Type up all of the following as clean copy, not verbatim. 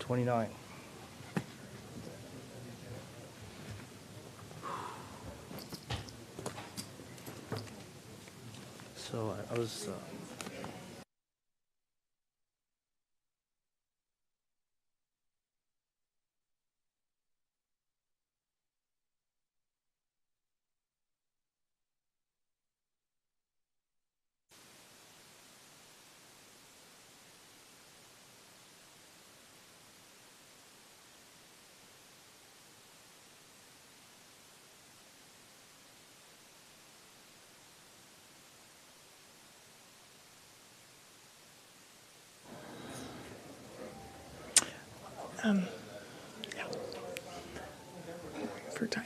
29. So I was... Yeah. For time.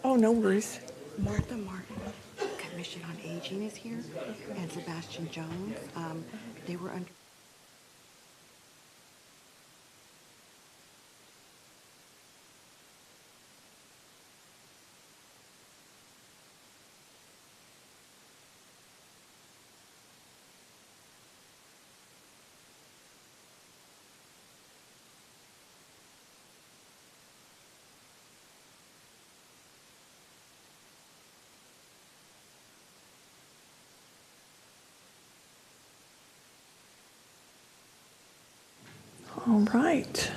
Oh, no worries. Martha Martin, Commission on Aging, is here, and Sebastian Jones. They were under. All right.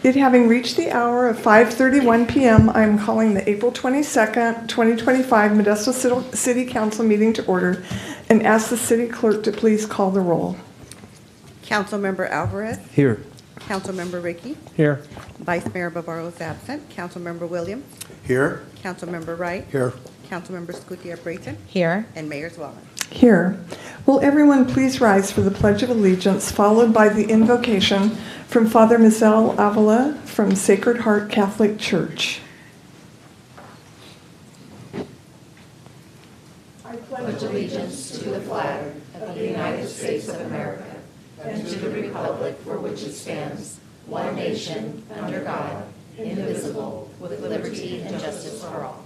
It having reached the hour of 5:31 p.m., I'm calling the April 22nd, 2025 Modesto City Council meeting to order and ask the city clerk to please call the roll. Councilmember Alvarez, Here. Councilmember Ricky, Here. Vice Mayor Bavaro is absent, Councilmember Williams, Here. Councilmember Wright, Here. Councilmember Scutia Brayton, Here. and Mayor Zwellen. Here. Will everyone please rise for the Pledge of Allegiance, followed by the invocation from Father Mizel Avila from Sacred Heart Catholic Church. I pledge allegiance to the flag of the United States of America and to the republic for which it stands, one nation, under God, indivisible, with liberty and justice for all.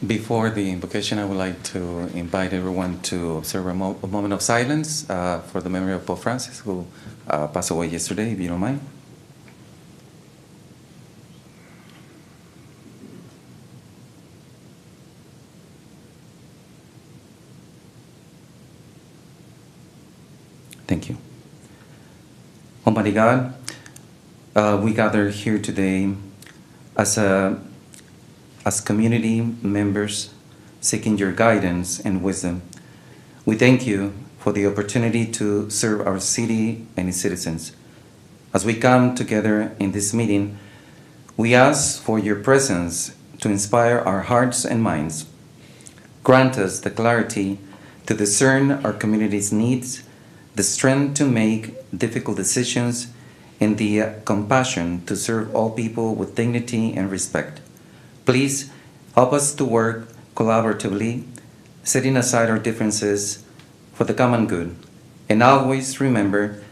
Before the invocation, I would like to invite everyone to observe a moment of silence for the memory of Pope Francis, who passed away yesterday, if you don't mind. Thank you. Almighty God, we gather here today as community members seeking your guidance and wisdom. We thank you for the opportunity to serve our city and its citizens. As we come together in this meeting, we ask for your presence to inspire our hearts and minds. Grant us the clarity to discern our community's needs, the strength to make difficult decisions, and the compassion to serve all people with dignity and respect. Please help us to work collaboratively, setting aside our differences for the common good, and always remember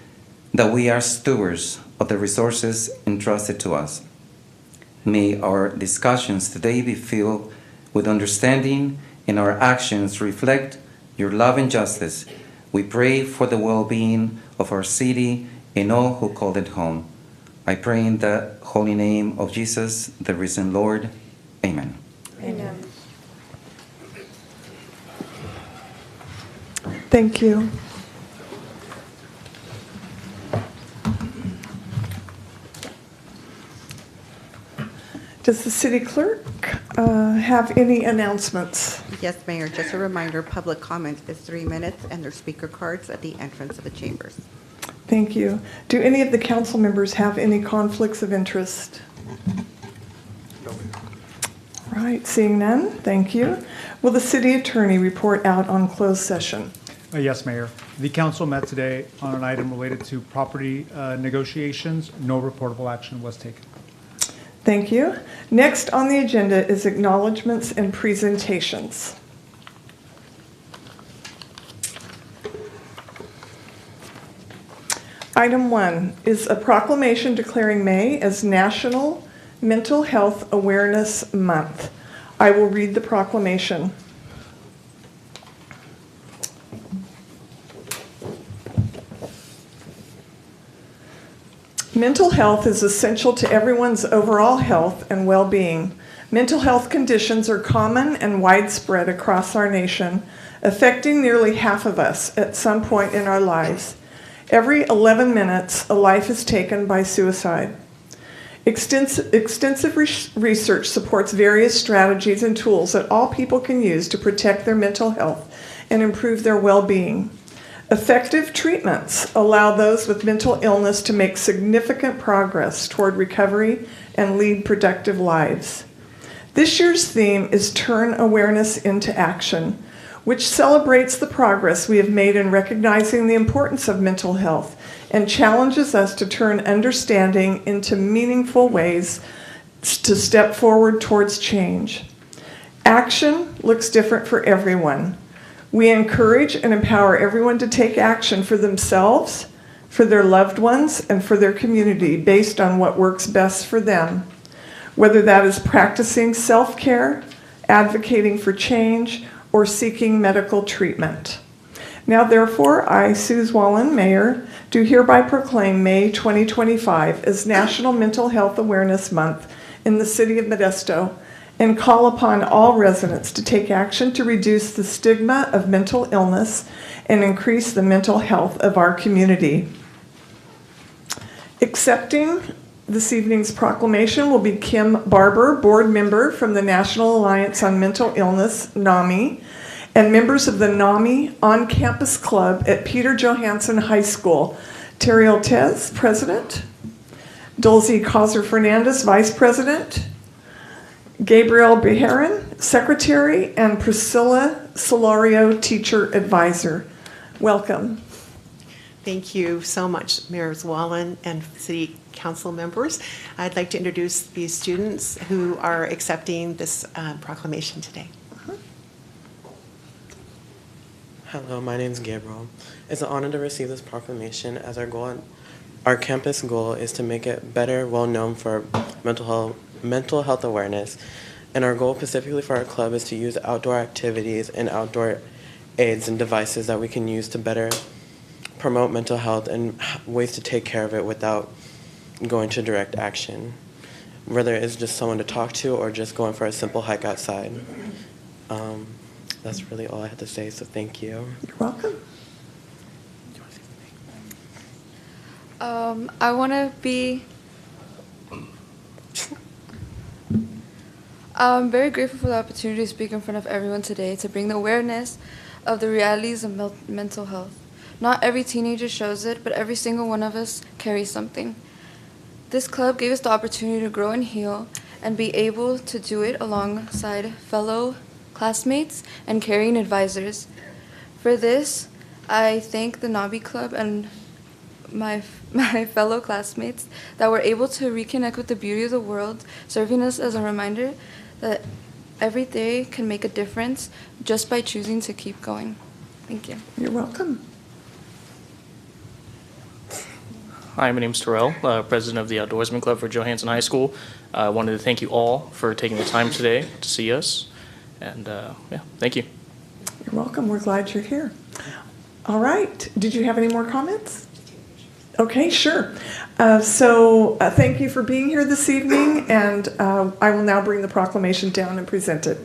that we are stewards of the resources entrusted to us. May our discussions today be filled with understanding and our actions reflect your love and justice. We pray for the well-being of our city and all who call it home. I pray in the holy name of Jesus, the risen Lord. Amen. Amen. Thank you. Does the city clerk have any announcements? Yes, Mayor, just a reminder, public comment is 3 minutes, and there's speaker cards at the entrance of the chambers. Thank you. Do any of the council members have any conflicts of interest? Right, seeing none, thank you. Will the city attorney report out on closed session? Yes, Mayor. The council met today on an item related to property negotiations. No reportable action was taken. Thank you. Next on the agenda is acknowledgements and presentations. Item 1 is a proclamation declaring May as National Mental Health Awareness Month. I will read the proclamation. Mental health is essential to everyone's overall health and well-being. Mental health conditions are common and widespread across our nation, affecting nearly half of us at some point in our lives. Every 11 minutes, a life is taken by suicide. Extensive research supports various strategies and tools that all people can use to protect their mental health and improve their well-being. Effective treatments allow those with mental illness to make significant progress toward recovery and lead productive lives. This year's theme is Turn Awareness into Action, which celebrates the progress we have made in recognizing the importance of mental health and challenges us to turn understanding into meaningful ways to step forward towards change. Action looks different for everyone. We encourage and empower everyone to take action for themselves, for their loved ones, and for their community based on what works best for them, whether that is practicing self-care, advocating for change, or seeking medical treatment. Now, therefore, I, Suze Wallen, Mayor, do hereby proclaim May 2025 as National Mental Health Awareness Month in the City of Modesto, and call upon all residents to take action to reduce the stigma of mental illness and increase the mental health of our community. Accepting this evening's proclamation will be Kim Barber, board member from the National Alliance on Mental Illness, NAMI, and members of the NAMI On-Campus Club at Peter Johansson High School. Terry Altez, president. Dulcie Causer-Fernandez, vice president. Gabriel Beheron, secretary, and Priscilla Solario, teacher advisor. Welcome. Thank you so much, Mayor Wallen and City Council members. I'd like to introduce these students who are accepting this proclamation today. Hello, my name is Gabriel. It's an honor to receive this proclamation as our campus goal is to make it better, well known for mental health awareness. And our goal specifically for our club is to use outdoor activities and outdoor aids and devices that we can use to better promote mental health and ways to take care of it without going to direct action, whether it's just someone to talk to or just going for a simple hike outside. That's really all I had to say, so thank you. You're welcome. I want to be I'm very grateful for the opportunity to speak in front of everyone today to bring the awareness of the realities of mental health. Not every teenager shows it, but every single one of us carries something. This club gave us the opportunity to grow and heal and be able to do it alongside fellow classmates and caring advisors. For this, I thank the Nabi Club and my fellow classmates that were able to reconnect with the beauty of the world, serving us as a reminder that every day can make a difference just by choosing to keep going. Thank you. You're welcome. Hi, my name is Terrell, president of the Outdoorsman Club for Johansson High School. I wanted to thank you all for taking the time today to see us. And yeah, thank you. You're welcome. We're glad you're here. All right. Did you have any more comments? Okay, sure. Thank you for being here this evening, and I will now bring the proclamation down and present it.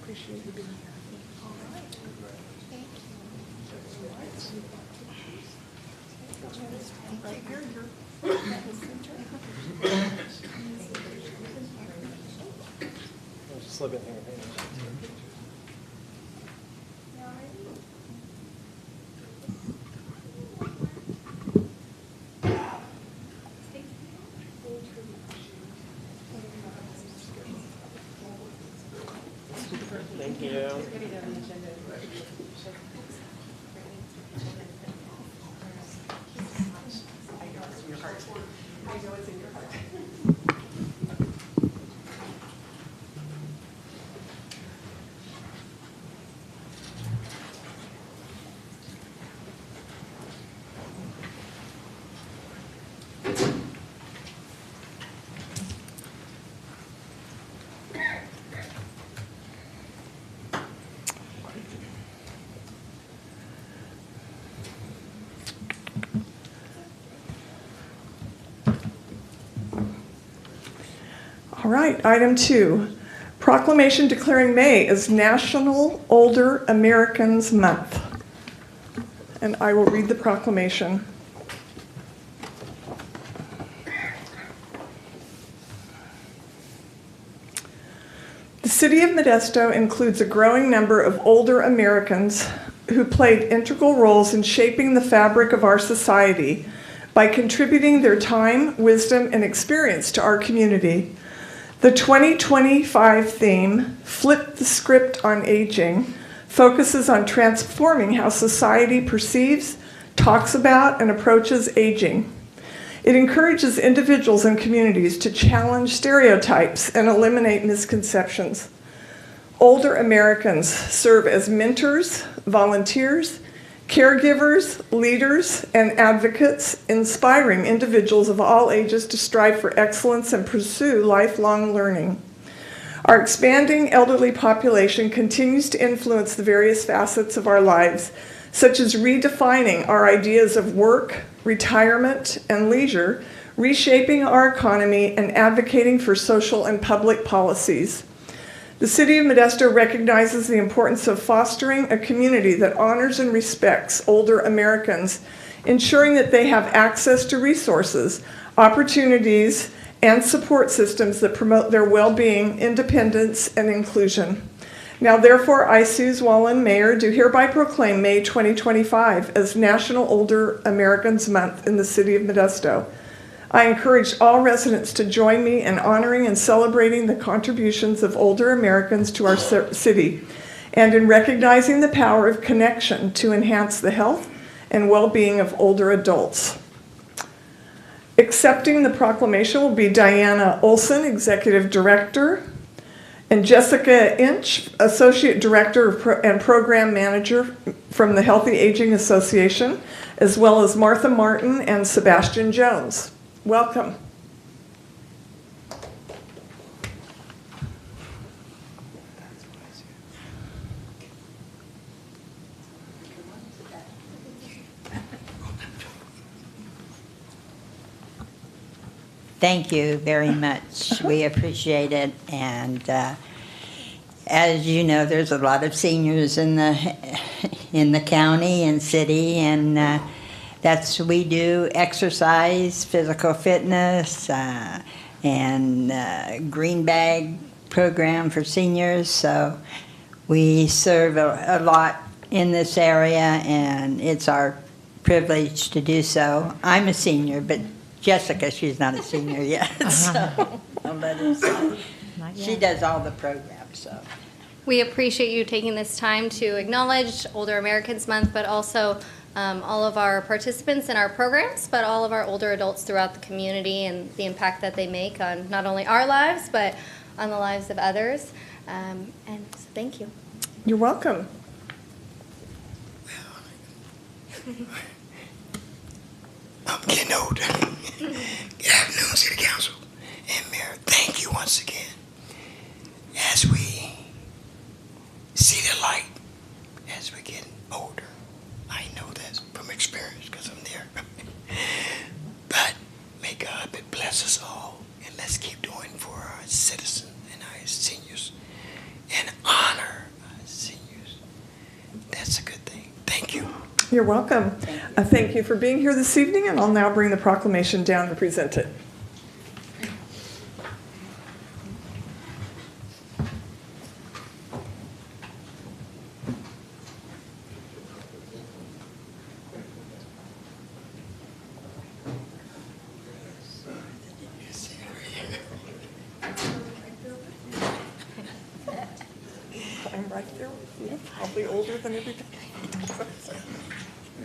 Appreciate you being here. All right. Thank you. Right here, Slip in here. Thank you. All right, item 2, proclamation declaring May as National Older Americans Month. And I will read the proclamation. The City of Modesto includes a growing number of older Americans who played integral roles in shaping the fabric of our society by contributing their time, wisdom, and experience to our community. The 2025 theme, Flip the Script on Aging, focuses on transforming how society perceives, talks about, and approaches aging. It encourages individuals and communities to challenge stereotypes and eliminate misconceptions. Older Americans serve as mentors, volunteers, caregivers, leaders, and advocates, inspiring individuals of all ages to strive for excellence and pursue lifelong learning. Our expanding elderly population continues to influence the various facets of our lives, such as redefining our ideas of work, retirement, and leisure, reshaping our economy, and advocating for social and public policies. The City of Modesto recognizes the importance of fostering a community that honors and respects older Americans, ensuring that they have access to resources, opportunities, and support systems that promote their well-being, independence, and inclusion. Now, therefore, I, Suze Wallen, Mayor, do hereby proclaim May 2025 as National Older Americans Month in the City of Modesto. I encourage all residents to join me in honoring and celebrating the contributions of older Americans to our city and in recognizing the power of connection to enhance the health and well-being of older adults. Accepting the proclamation will be Diana Olson, Executive Director, and Jessica Inch, Associate Director and Program Manager from the Healthy Aging Association, as well as Martha Martin and Sebastian Jones. Welcome. Thank you very much. We appreciate it. And as you know, there's a lot of seniors in the county and city, and we do exercise, physical fitness, and green bag program for seniors. So we serve a lot in this area, and it's our privilege to do so. I'm a senior, but Jessica, she's not a senior yet, so I'll let her say. She does all the programs, so. We appreciate you taking this time to acknowledge Older Americans Month, but also all of our participants in our programs, but all of our older adults throughout the community and the impact that they make on not only our lives, but on the lives of others. And so thank you. You're welcome. I'm getting older. Good afternoon, City Council and Mayor. Thank you once again. As we see the light, as we get older, I know that from experience because I'm there. But may God bless us all, and let's keep doing for our citizens and our seniors and honor our seniors. That's a good thing. Thank you. You're welcome. Thank you for being here this evening, and I'll now bring the proclamation down and present it. I'm right there with you, probably older than everybody.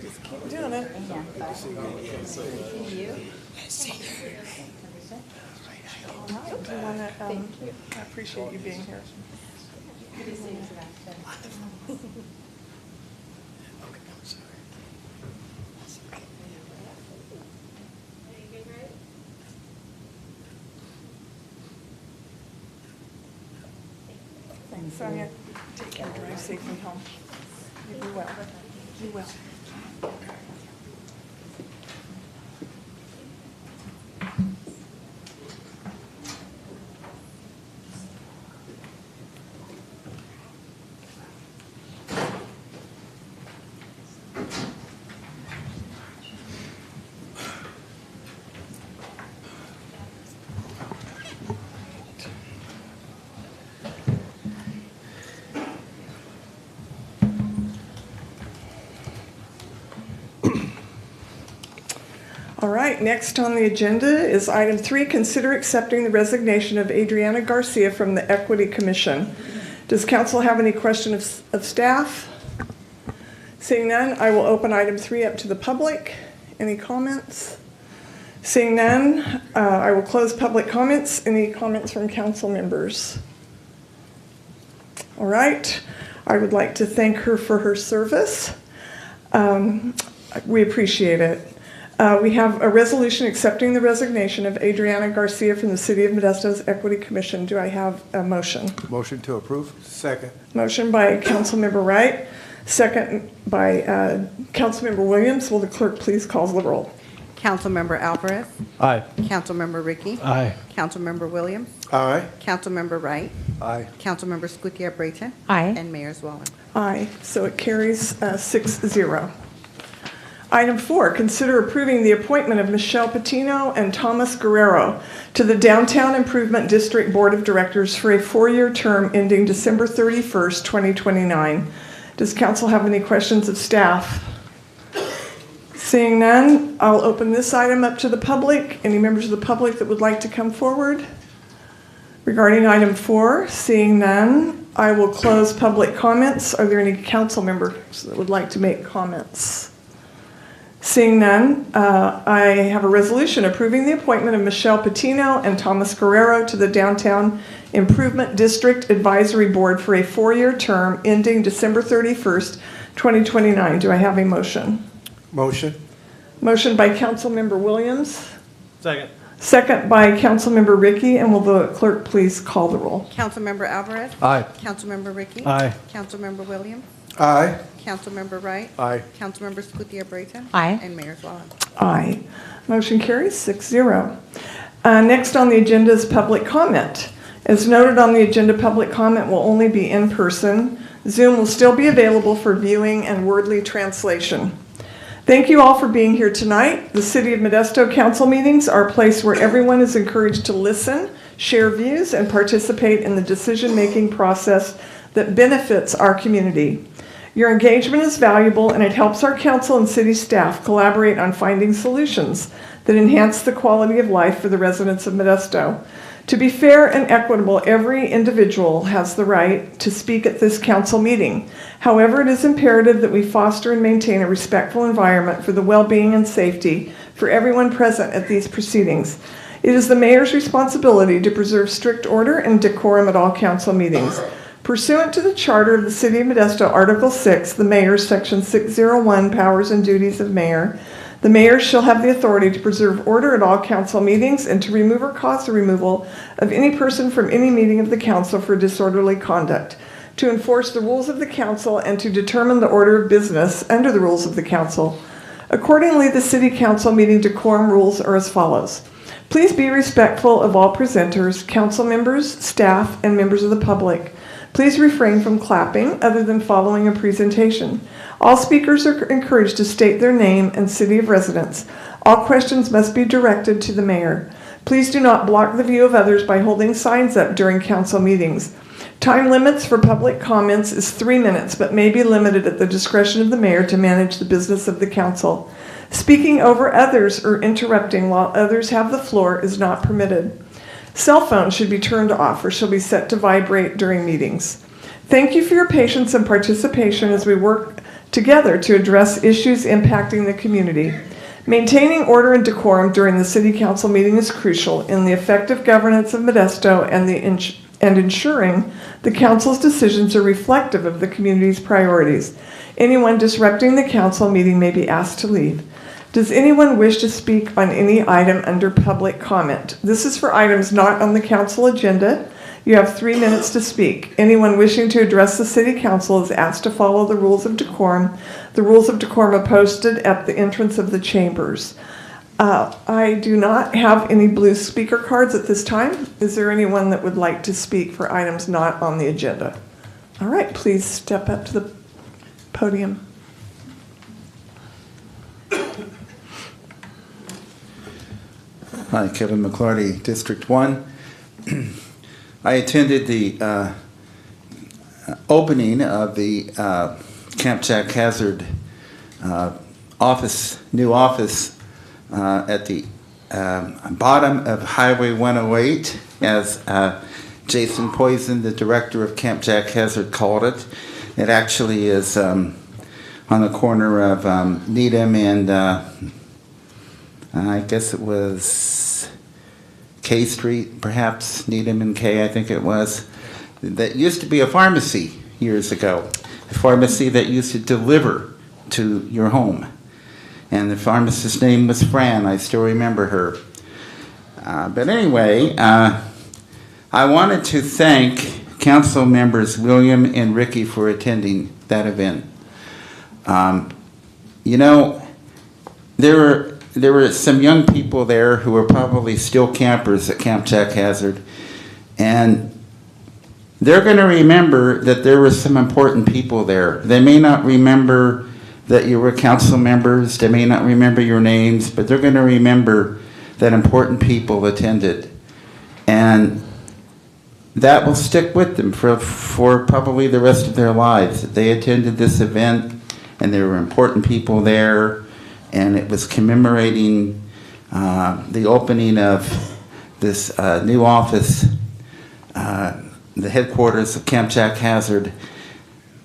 Just keep doing it. Do you want to, I appreciate you being here. Sonia, take care, drive safely home. You do well. You will. All right, next on the agenda is item 3, consider accepting the resignation of Adriana Garcia from the Equity Commission. Does council have any questions of staff? Seeing none, I will open item 3 up to the public. Any comments? Seeing none, I will close public comments. Any comments from council members? All right, I would like to thank her for her service. We appreciate it. We have a resolution accepting the resignation of Adriana Garcia from the City of Modesto's Equity Commission. Do I have a motion? Motion to approve. Second. Motion by Councilmember Wright, second by Councilmember Williams. Will the clerk please call the roll? Councilmember Alvarez. Aye. Councilmember Ricky. Aye. Councilmember Williams. Aye. Councilmember Wright. Aye. Councilmember Scutia-Brayton. Aye. And Mayor Zwollen. Aye, so it carries 6-0. Item 4, consider approving the appointment of Michelle Patino and Thomas Guerrero to the Downtown Improvement District Board of Directors for a 4-year term ending December 31st, 2029. Does council have any questions of staff? Seeing none, I'll open this item up to the public. Any members of the public that would like to come forward? Regarding item 4, seeing none, I will close public comments. Are there any council members that would like to make comments? Seeing none, I have a resolution approving the appointment of Michelle Patino and Thomas Guerrero to the Downtown Improvement District Advisory Board for a 4-year term ending December 31st, 2029. Do I have a motion? Motion. Motion by Councilmember Williams. Second. Second by Councilmember Ricky. And will the clerk please call the roll? Councilmember Alvarez. Aye. Councilmember Ricky. Aye. Councilmember Williams. Aye. Councilmember Wright. Aye. Councilmember Scutia-Brayton. Aye. And Mayor Zwollen. Aye. Motion carries 6-0. Next on the agenda is public comment. As noted on the agenda, public comment will only be in person. Zoom will still be available for viewing and wordly translation. Thank you all for being here tonight. The City of Modesto Council meetings are a place where everyone is encouraged to listen, share views, and participate in the decision-making process that benefits our community. Your engagement is valuable, and it helps our council and city staff collaborate on finding solutions that enhance the quality of life for the residents of Modesto. To be fair and equitable, every individual has the right to speak at this council meeting. However, it is imperative that we foster and maintain a respectful environment for the well-being and safety for everyone present at these proceedings. It is the mayor's responsibility to preserve strict order and decorum at all council meetings. Pursuant to the Charter of the City of Modesto, Article 6, the Mayor, Section 601, Powers and Duties of Mayor, the mayor shall have the authority to preserve order at all council meetings and to remove or cause the removal of any person from any meeting of the council for disorderly conduct, to enforce the rules of the council, and to determine the order of business under the rules of the council. Accordingly, the City Council meeting decorum rules are as follows. Please be respectful of all presenters, council members, staff, and members of the public. Please refrain from clapping other than following a presentation. All speakers are encouraged to state their name and city of residence. All questions must be directed to the mayor. Please do not block the view of others by holding signs up during council meetings. Time limits for public comments is 3 minutes, but may be limited at the discretion of the mayor to manage the business of the council. Speaking over others or interrupting while others have the floor is not permitted. Cell phones should be turned off or shall be set to vibrate during meetings. Thank you for your patience and participation as we work together to address issues impacting the community. Maintaining order and decorum during the City Council meeting is crucial in the effective governance of Modesto and ensuring the Council's decisions are reflective of the community's priorities. Anyone disrupting the Council meeting may be asked to leave. Does anyone wish to speak on any item under public comment? This is for items not on the Council agenda. You have 3 minutes to speak. Anyone wishing to address the City Council is asked to follow the rules of decorum. The rules of decorum are posted at the entrance of the chambers. I do not have any blue speaker cards at this time. Is there anyone that would like to speak for items not on the agenda? All right, please step up to the podium. Hi, Kevin McClarty, District 1. I attended the opening of the Camp Jack Hazard new office at the bottom of Highway 108, as Jason Poison, the director of Camp Jack Hazard, called it. It actually is on the corner of Needham and I guess it was K Street, perhaps, Needham and K, I think it was. That used to be a pharmacy years ago, a pharmacy that used to deliver to your home. And the pharmacist's name was Fran, I still remember her. But anyway, I wanted to thank Council members William and Ricky for attending that event. You know, there were some young people there who were probably still campers at Camp Jack Hazard, and they're going to remember that there were some important people there. They may not remember that you were council members, they may not remember your names, but they're going to remember that important people attended. And that will stick with them for probably the rest of their lives. They attended this event, and there were important people there, and it was commemorating the opening of this new office, the headquarters of Camp Jack Hazard.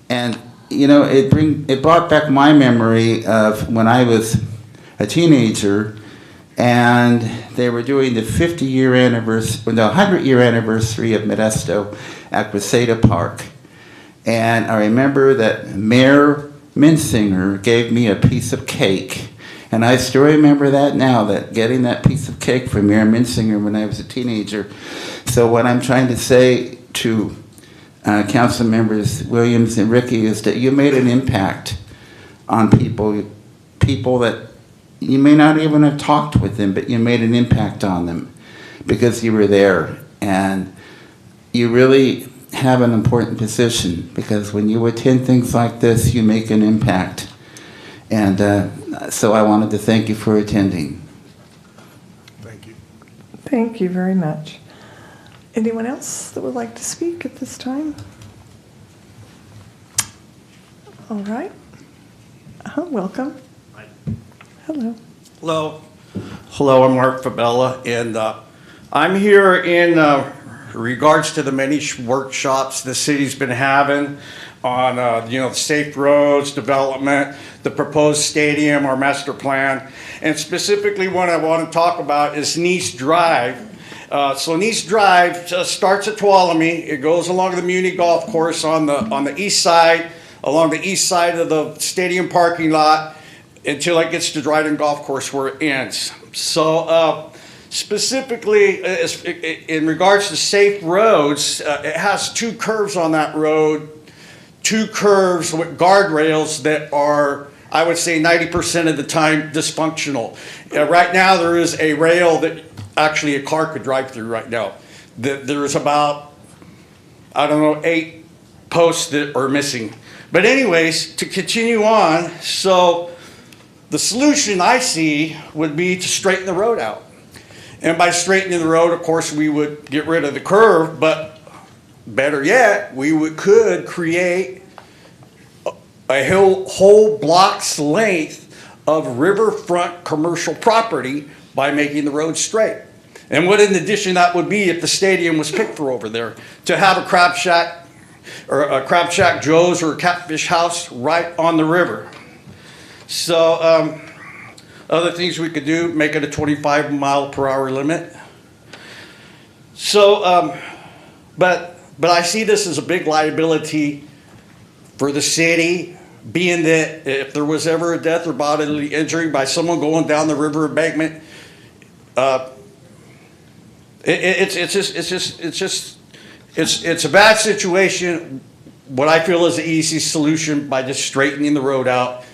And you know, it brought back my memory of when I was a teenager, and they were doing the 50-year anniversary, the 100-year anniversary of Modesto at Reseda Park. And I remember that Mayor Minsinger gave me a piece of cake. And I still remember that now, that getting that piece of cake from Mayor Minsinger when I was a teenager. So what I'm trying to say to council members Williams and Ricky is that you made an impact on people that you may not even have talked with them, but you made an impact on them because you were there. And you really have an important position, because when you attend things like this, you make an impact. And so I wanted to thank you for attending. Thank you. Thank you very much. Anyone else that would like to speak at this time? All right. Welcome. Hi. Hello. Hello. Hello, I'm Mark Fabella, and I'm here in regards to the many workshops the city's been having on the safe roads development, the proposed stadium, our master plan, and specifically what I want to talk about is Nice Drive. So Nice Drive starts at Tuolumne. It goes along the Muni Golf Course on the east side, along the east side of the stadium parking lot, until it gets to Dryden Golf Course where it ends. So specifically, in regards to safe roads, it has two curves on that road, two curves with guardrails that are, I would say, 90% of the time dysfunctional. Right now, there is a rail that actually a car could drive through right now. There's about, 8 posts that are missing. But anyways, to continue on, so the solution I see would be to straighten the road out. And by straightening the road, of course, we would get rid of the curve, but better yet, could create a whole block's length of riverfront commercial property by making the road straight. And what in addition that would be if the stadium was picked for over there, to have a crab shack or a Crab Shack Joe's or a Catfish House right on the river. So other things we could do, make it a 25-mile-per-hour limit. So, but I see this as a big liability for the city, being that if there was ever a death or bodily injury by someone going down the river embankment, it's a bad situation. What I feel is the easy solution by just straightening the road out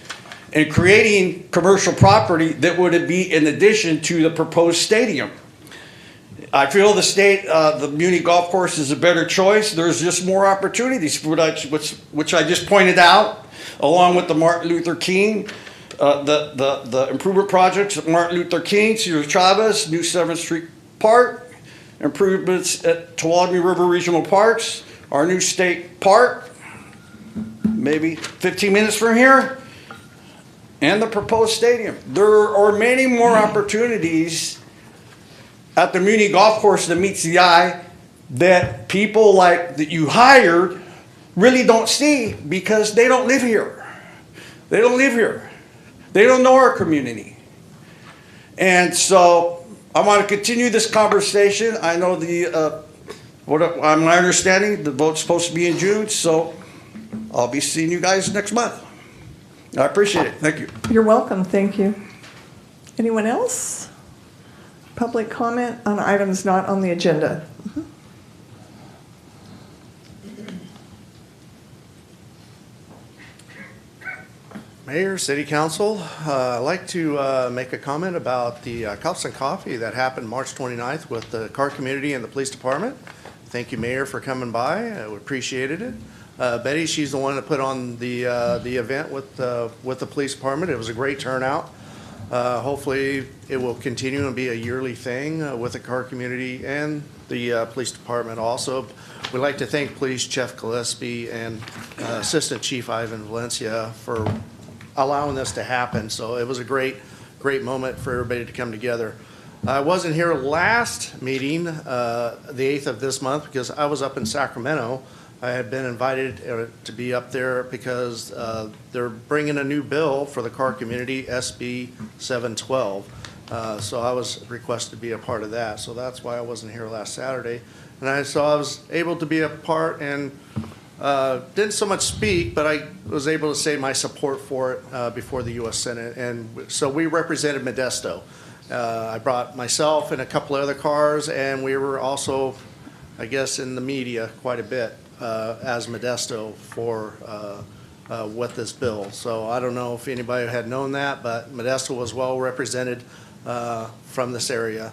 and creating commercial property that would be in addition to the proposed stadium. I feel the Muni Golf Course is a better choice. There's just more opportunities, which I just pointed out, along with the Martin Luther King, the improvement projects at Martin Luther King, Cedar Chavez, New 7th Street Park, improvements at Tuolumne River Regional Parks, our new state park, maybe 15 minutes from here, and the proposed stadium. There are many more opportunities at the Muni Golf Course that meets the eye that people like that you hired really don't see because they don't live here. They don't live here. They don't know our community. And so I want to continue this conversation. I know my understanding, the vote's supposed to be in June, so I'll be seeing you guys next month. I appreciate it. Thank you. You're welcome. Thank you. Anyone else? Public comment on items not on the agenda. Mayor, City Council, I'd like to make a comment about the Cups and Coffee that happened March 29th with the car community and the police department. Thank you, Mayor, for coming by. I appreciated it. Betty, she's the one that put on the event with the police department. It was a great turnout. Hopefully, it will continue and be a yearly thing with the car community and the police department also. We'd like to thank Police Chief Gillespie and Assistant Chief Ivan Valencia for allowing this to happen. So it was a great moment for everybody to come together. I wasn't here last meeting, the 8th of this month, because I was up in Sacramento. I had been invited to be up there because they're bringing a new bill for the car community, SB 712. So I was requested to be a part of that. So that's why I wasn't here last Saturday. And I was able to be a part and didn't so much speak, but I was able to say my support for it before the U.S. Senate. And so we represented Modesto. I brought myself and a couple of other cars, and we were also, I guess, in the media quite a bit as Modesto for with this bill. So I don't know if anybody had known that, but Modesto was well represented from this area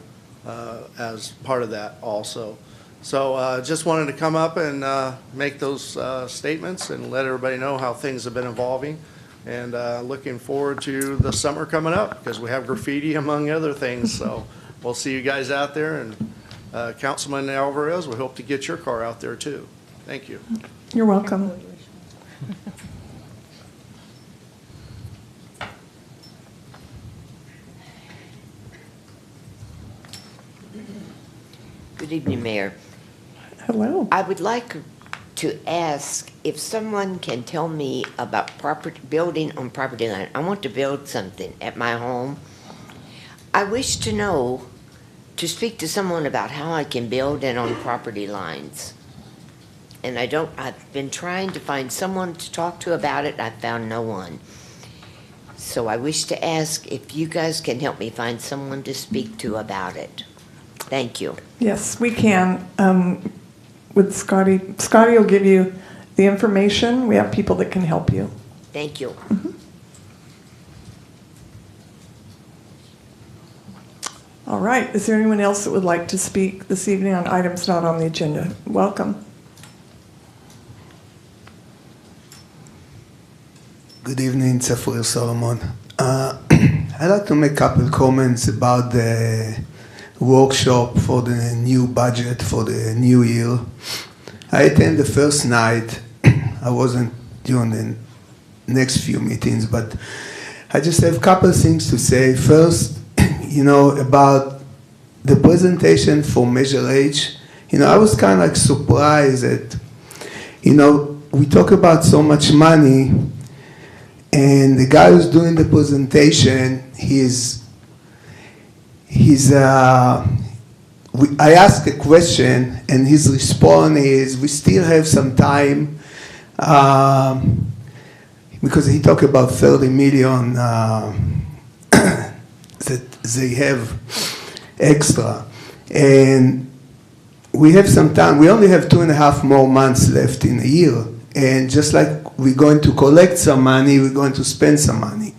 as part of that also. So just wanted to come up and make those statements and let everybody know how things have been evolving. And looking forward to the summer coming up because we have graffiti among other things. So we'll see you guys out there. And Councilman Alvarez, we hope to get your car out there too. Thank you. You're welcome. Good evening, Mayor. Hello. I would like to ask if someone can tell me about building on property line. I want to build something at my home. I wish to speak to someone about how I can build in on property lines. And I've been trying to find someone to talk to about it. I found no one. So I wish to ask if you guys can help me find someone to speak to about it. Thank you. Yes, we can. With Scotty. Scotty will give you the information. We have people that can help you. Thank you. Mm-hmm. All right. Is there anyone else that would like to speak this evening on items not on the agenda? Welcome. Good evening, Safir Solomon. I'd like to make a couple comments about the workshop for the new budget for the new year. I attended the first night. I wasn't during the next few meetings, but I just have a couple of things to say. First, about the presentation for Measure H. I was kind of like surprised that, You know, we talk about so much money, and the guy who's doing the presentation, I asked a question, and his response is, we still have some time, because he talked about 30 million that they have extra. And we have some time. We only have 2.5 more months left in a year. And just like we're going to collect some money, we're going to spend some money.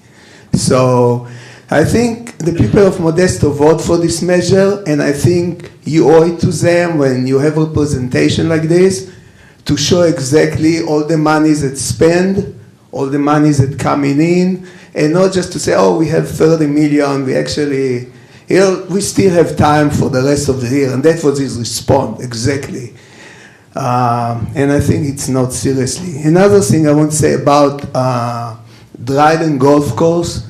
So I think the people of Modesto vote for this measure, and I think you owe it to them when you have a presentation like this to show exactly all the monies that spent, all the monies that coming in, and not just to say, oh, we have 30 million, we actually, you know, we still have time for the rest of the year, and that was his response, exactly. And I think it's not seriously. Another thing I want to say about Dryden Golf Course,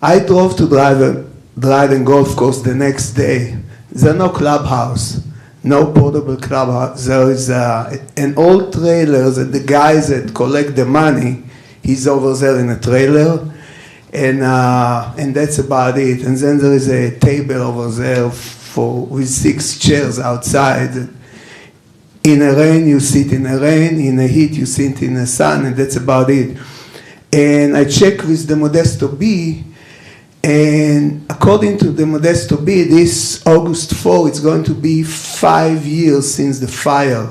I drove to Dryden Golf Course the next day. There's no clubhouse, no portable clubhouse. There is an old trailer that the guys that collect the money, he's over there in a trailer, and that's about it. And then there is a table over there with 6 chairs outside. In the rain, you sit in the rain. In the heat, you sit in the sun, and that's about it. And I checked with the Modesto Bee, and according to the Modesto Bee, this August 4, it's going to be 5 years since the fire.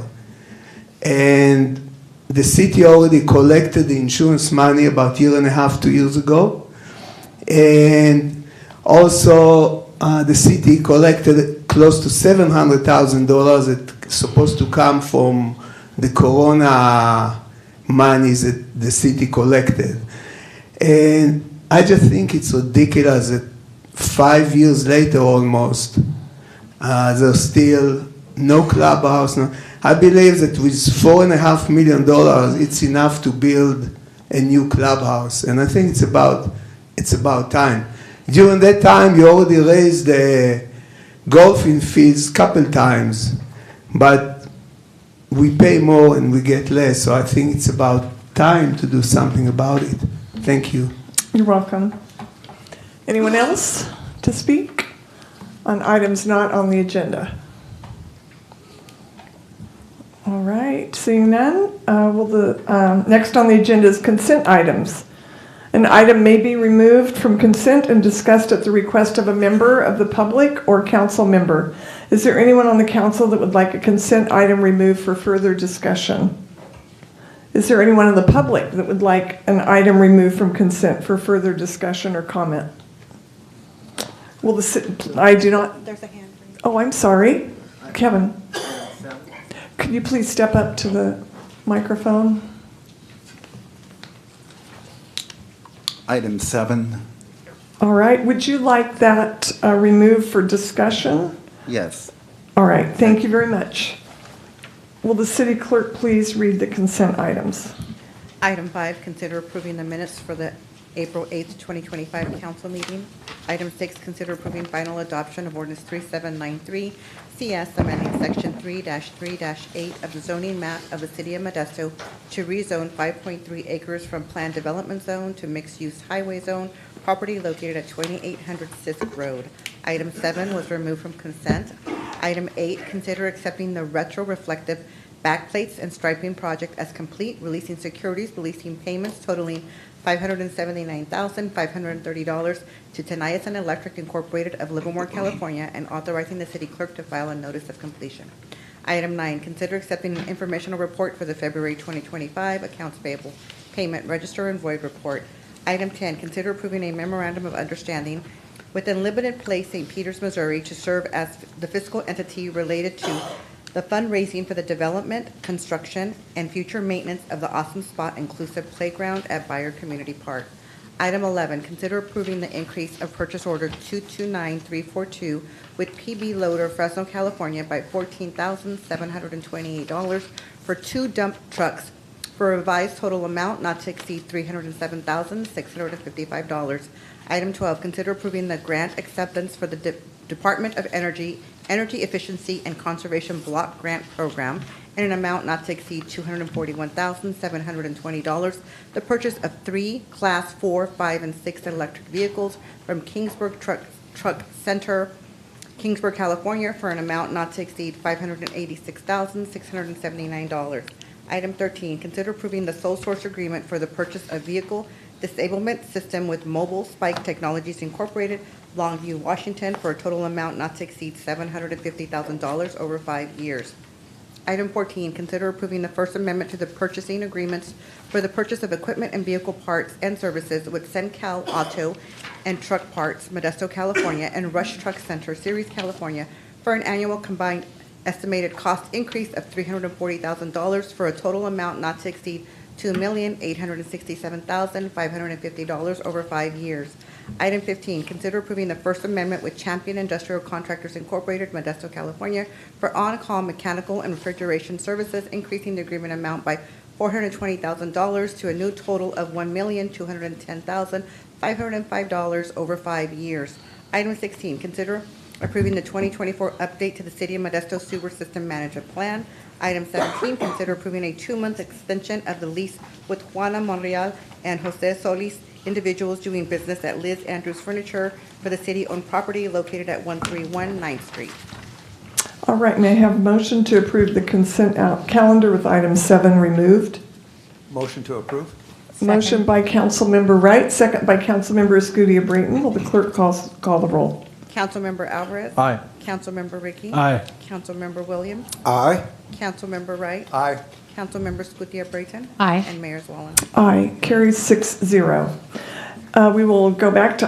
And the city already collected the insurance money about 1.5 to 2 years ago. And also, the city collected close to $700,000 that's supposed to come from the Corona monies that the city collected. And I just think it's ridiculous that 5 years later almost, there's still no clubhouse. No. I believe that with $4.5 million, it's enough to build a new clubhouse. And I think it's about time. During that time, you already raised the golfing fees a couple times, but we pay more and we get less. So I think it's about time to do something about it. Thank you. You're welcome. Anyone else to speak on items not on the agenda? All right, seeing none, next on the agenda is consent items. An item may be removed from consent and discussed at the request of a member of the public or council member. Is there anyone on the council that would like a consent item removed for further discussion? Is there anyone in the public that would like an item removed from consent for further discussion or comment? I do not. There's a hand raised. Oh, I'm sorry. Kevin, could you please step up to the microphone? Item 7. All right. Would you like that removed for discussion? Yes. All right. Thank you very much. Will the city clerk please read the consent items? Item 5, consider approving the minutes for the April 8th, 2025 council meeting. Item 6, consider approving final adoption of ordinance 3793, CS amending section 3-3-8 of the zoning map of the City of Modesto to rezone 5.3 acres from planned development zone to mixed-use highway zone, property located at 2800 Sisk Road. Item 7 was removed from consent. Item 8, consider accepting the retro-reflective backplates and striping project as complete, releasing securities, releasing payments totaling $579,530 to Tenayas Electric Incorporated of Livermore, California, and authorizing the city clerk to file a notice of completion. Item 9, consider accepting an informational report for the February 2025 accounts payable payment register and void report. Item 10, consider approving a memorandum of understanding with Unlimited Place, St. Peters, Missouri, to serve as the fiscal entity related to the fundraising for the development, construction, and future maintenance of the Awesome Spot Inclusive Playground at Bayard Community Park. Item 11, consider approving the increase of purchase order 229342 with PB Loader, Fresno, California by $14,728 for 2 dump trucks for a revised total amount not to exceed $307,655. Item 12, consider approving the grant acceptance for the Department of Energy Efficiency and Conservation Block Grant Program in an amount not to exceed $241,720, the purchase of 3 Class 4, 5, and 6 electric vehicles from Kingsburg Truck Center, Kingsburg, California, for an amount not to exceed $586,679. Item 13, consider approving the sole source agreement for the purchase of vehicle disablement system with Mobile Spike Technologies Incorporated, Longview, Washington, for a total amount not to exceed $750,000 over 5 years. Item 14, consider approving the First Amendment to the purchasing agreements for the purchase of equipment and vehicle parts and services with Sencal Auto and Truck Parts, Modesto, California, and Rush Truck Center, Ceres, California, for an annual combined estimated cost increase of $340,000 for a total amount not to exceed $2,867,550 over 5 years. Item 15, consider approving the First Amendment with Champion Industrial Contractors Incorporated, Modesto, California, for on-call mechanical and refrigeration services, increasing the agreement amount by $420,000 to a new total of $1,210,505 over 5 years. Item 16, consider approving the 2024 update to the City of Modesto Sewer System Management Plan. Item 17, consider approving a 2-month extension of the lease with Juana Monreal and Jose Solis, individuals doing business at Liz Andrews Furniture, for the city-owned property located at 131 9th Street. All right, may I have a motion to approve the consent calendar with item 7 removed? Motion to approve? Motion by Councilmember Wright, second by Councilmember Escutia-Brayton. Will the clerk call the roll? Councilmember Alvarez. Aye. Councilmember Ricky. Aye. Councilmember Williams. Aye. Councilmember Wright. Aye. Councilmember Escutia-Brayton. Aye. And Mayor Wallen. Aye, carries 6-0. We will go back to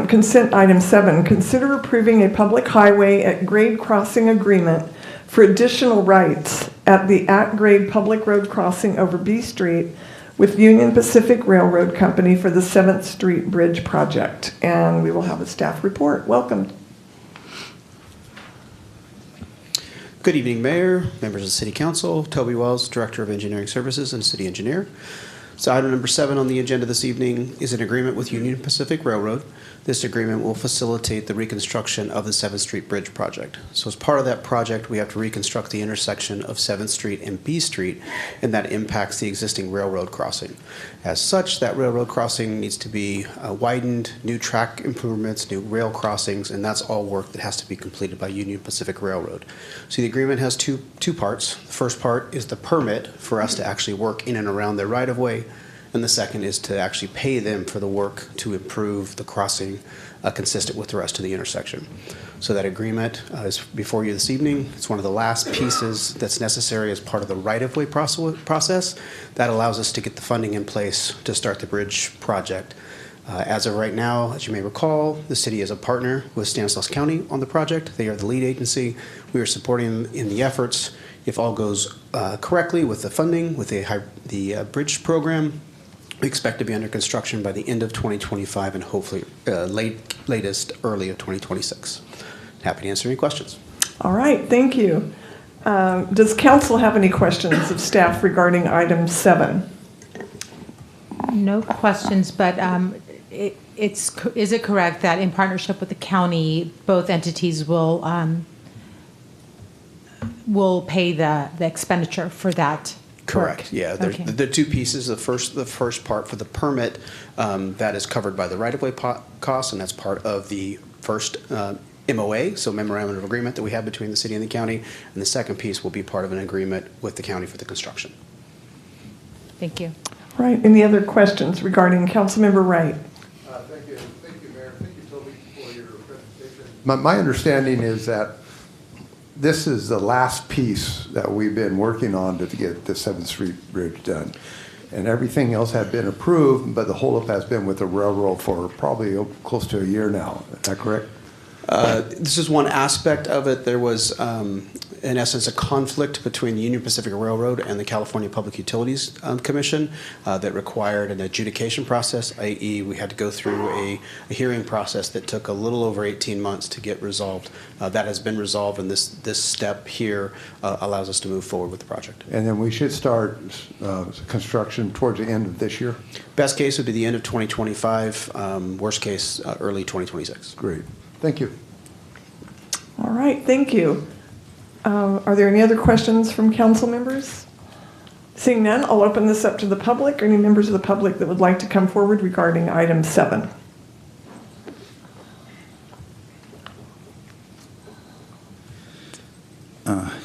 consent item 7. Consider approving a public highway at grade crossing agreement for additional rights at the at-grade public road crossing over B Street with Union Pacific Railroad Company for the 7th Street Bridge project. And we will have a staff report. Welcome. Good evening, Mayor, members of the City Council, Toby Wells, Director of Engineering Services and City Engineer. So item number 7 on the agenda this evening is an agreement with Union Pacific Railroad. This agreement will facilitate the reconstruction of the 7th Street Bridge project. So as part of that project, we have to reconstruct the intersection of 7th Street and B Street, and that impacts the existing railroad crossing. As such, that railroad crossing needs to be widened, new track improvements, new rail crossings, and that's all work that has to be completed by Union Pacific Railroad. So the agreement has two parts. The first part is the permit for us to actually work in and around their right-of-way, and the second is to actually pay them for the work to improve the crossing consistent with the rest of the intersection. So that agreement is before you this evening. It's one of the last pieces that's necessary as part of the right-of-way process that allows us to get the funding in place to start the bridge project. As of right now, as you may recall, the city is a partner with Stanislaus County on the project. They are the lead agency. We are supporting them in the efforts. If all goes correctly with the funding, with the bridge program, we expect to be under construction by the end of 2025 and hopefully latest early of 2026. Happy to answer any questions. All right, thank you. Does council have any questions of staff regarding item 7? No questions, but is it correct that in partnership with the county, both entities will pay the expenditure for that? Correct. Yeah, Okay. the two pieces. The first part for the permit that is covered by the right-of-way costs, and that's part of the first MOA, so memorandum of agreement that we have between the city and the county. And the second piece will be part of an agreement with the county for the construction. Thank you. All right, any other questions regarding Councilmember Wright? Thank you, Mayor. Thank you, Toby, for your presentation. My understanding is that this is the last piece that we've been working on to get the 7th Street Bridge done. And everything else had been approved, but the holdup has been with the railroad for probably close to a year now. Is that correct? This is one aspect of it. There was, in essence, a conflict between the Union Pacific Railroad and the California Public Utilities Commission that required an adjudication process, i.e. we had to go through a hearing process that took a little over 18 months to get resolved. That has been resolved, and this step here allows us to move forward with the project. And then we should start construction towards the end of this year? Best case would be the end of 2025. Worst case, early 2026. Great. Thank you. All right, thank you. Are there any other questions from council members? Seeing none, I'll open this up to the public. Any members of the public that would like to come forward regarding item 7?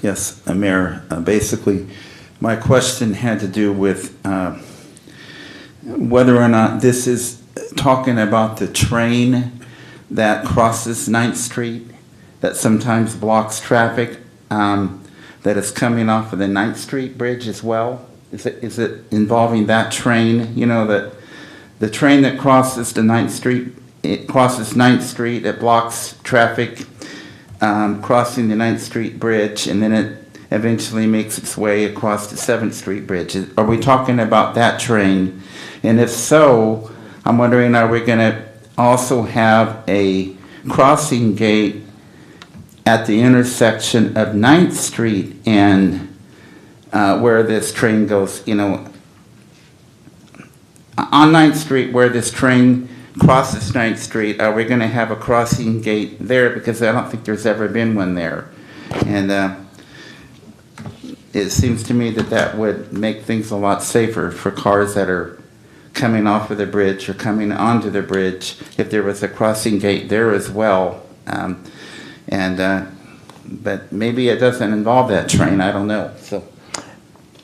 Yes, Mayor. Basically, my question had to do with whether or not this is talking about the train that crosses 9th Street that sometimes blocks traffic that is coming off of the 9th Street Bridge as well. Is it involving that train? You know, that the train that crosses the 9th Street, it crosses 9th Street, it blocks traffic crossing the 9th Street Bridge, and then it eventually makes its way across the 7th Street Bridge. Are we talking about that train? And if so, I'm wondering, are we going to also have a crossing gate at the intersection of 9th Street and where this train goes, you know, on 9th Street where this train crosses 9th Street, are we going to have a crossing gate there? Because I don't think there's ever been one there. And it seems to me that that would make things a lot safer for cars that are coming off of the bridge or coming onto the bridge if there was a crossing gate there as well. But maybe it doesn't involve that train. I don't know. So.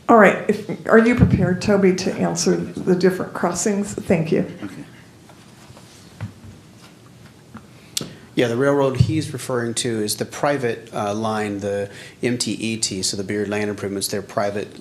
All right. Are you prepared, Toby, to answer the different crossings? Thank you. Okay. Yeah, the railroad he's referring to is the private line, the MTET, so the Beard Land Improvements, their private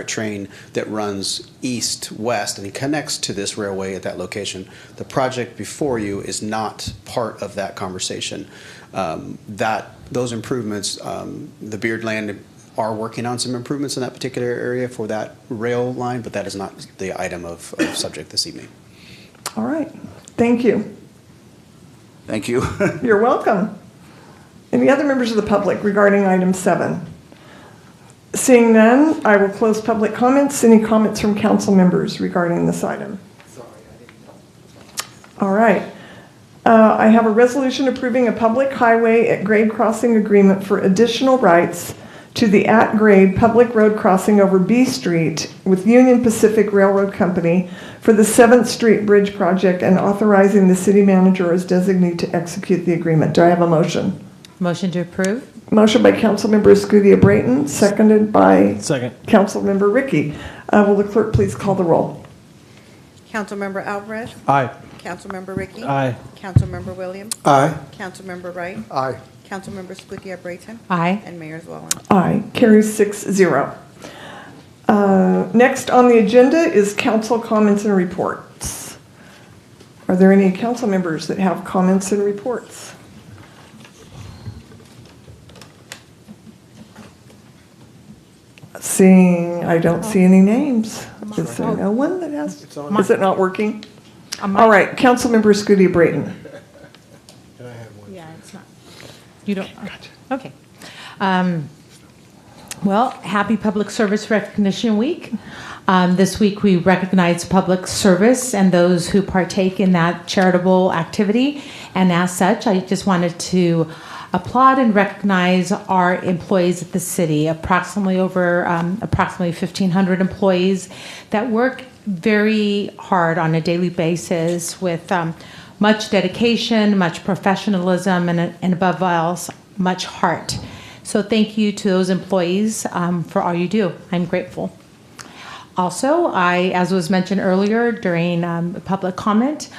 train that runs east-west and it connects to this railway at that location. The project before you is not part of that conversation. Those improvements, the Beard Land are working on some improvements in that particular area for that rail line, but that is not the item of subject this evening. All right. Thank you. Thank you. You're welcome. Any other members of the public regarding item 7? Seeing none, I will close public comments. Any comments from council members regarding this item? All right. I have a resolution approving a public highway at grade crossing agreement for additional rights to the at-grade public road crossing over B Street with Union Pacific Railroad Company for the 7th Street Bridge project and authorizing the city manager as designee to execute the agreement. Do I have a motion? Motion to approve. Motion by Councilmember Escudia-Brayton, seconded by Councilmember Ricky. Will the clerk please call the roll? Councilmember Alvarez. Aye. Councilmember Ricky. Aye. Councilmember Williams. Aye. Councilmember Wright. Aye. Councilmember Escudia-Brayton. Aye. And Mayor Zwollen. Aye. Carries 6-0. Next on the agenda is council comments and reports. Are there any council members that have comments and reports? I don't see any names. Is there no one that has? Is it not working? All right, Councilmember Escudia-Brayton. Yeah, it's not. You don't? Okay. Well, happy Public Service Recognition Week. This week we recognize public service and those who partake in that charitable activity. And as such, I just wanted to applaud and recognize our employees at the city, approximately 1,500 employees that work very hard on a daily basis with much dedication, much professionalism, and above all, much heart. So thank you to those employees for all you do. I'm grateful. Also, as was mentioned earlier during public comment,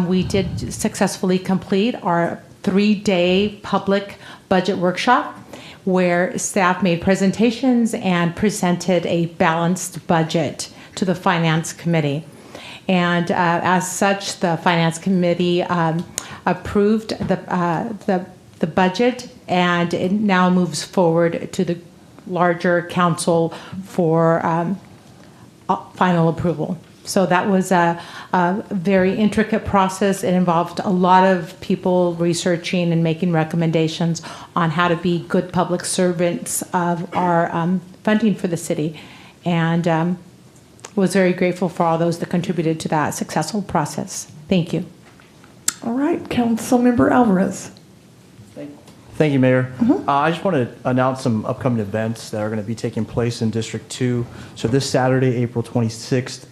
we did successfully complete our 3-day public budget workshop where staff made presentations and presented a balanced budget to the Finance Committee. And as such, the Finance Committee approved the budget, and it now moves forward to the larger council for final approval. So that was a very intricate process. It involved a lot of people researching and making recommendations on how to be good public servants of our funding for the city. And was very grateful for all those that contributed to that successful process. Thank you. All right, Councilmember Alvarez. Thank you, Mayor. I just want to announce some upcoming events that are going to be taking place in District 2. So this Saturday, April 26th,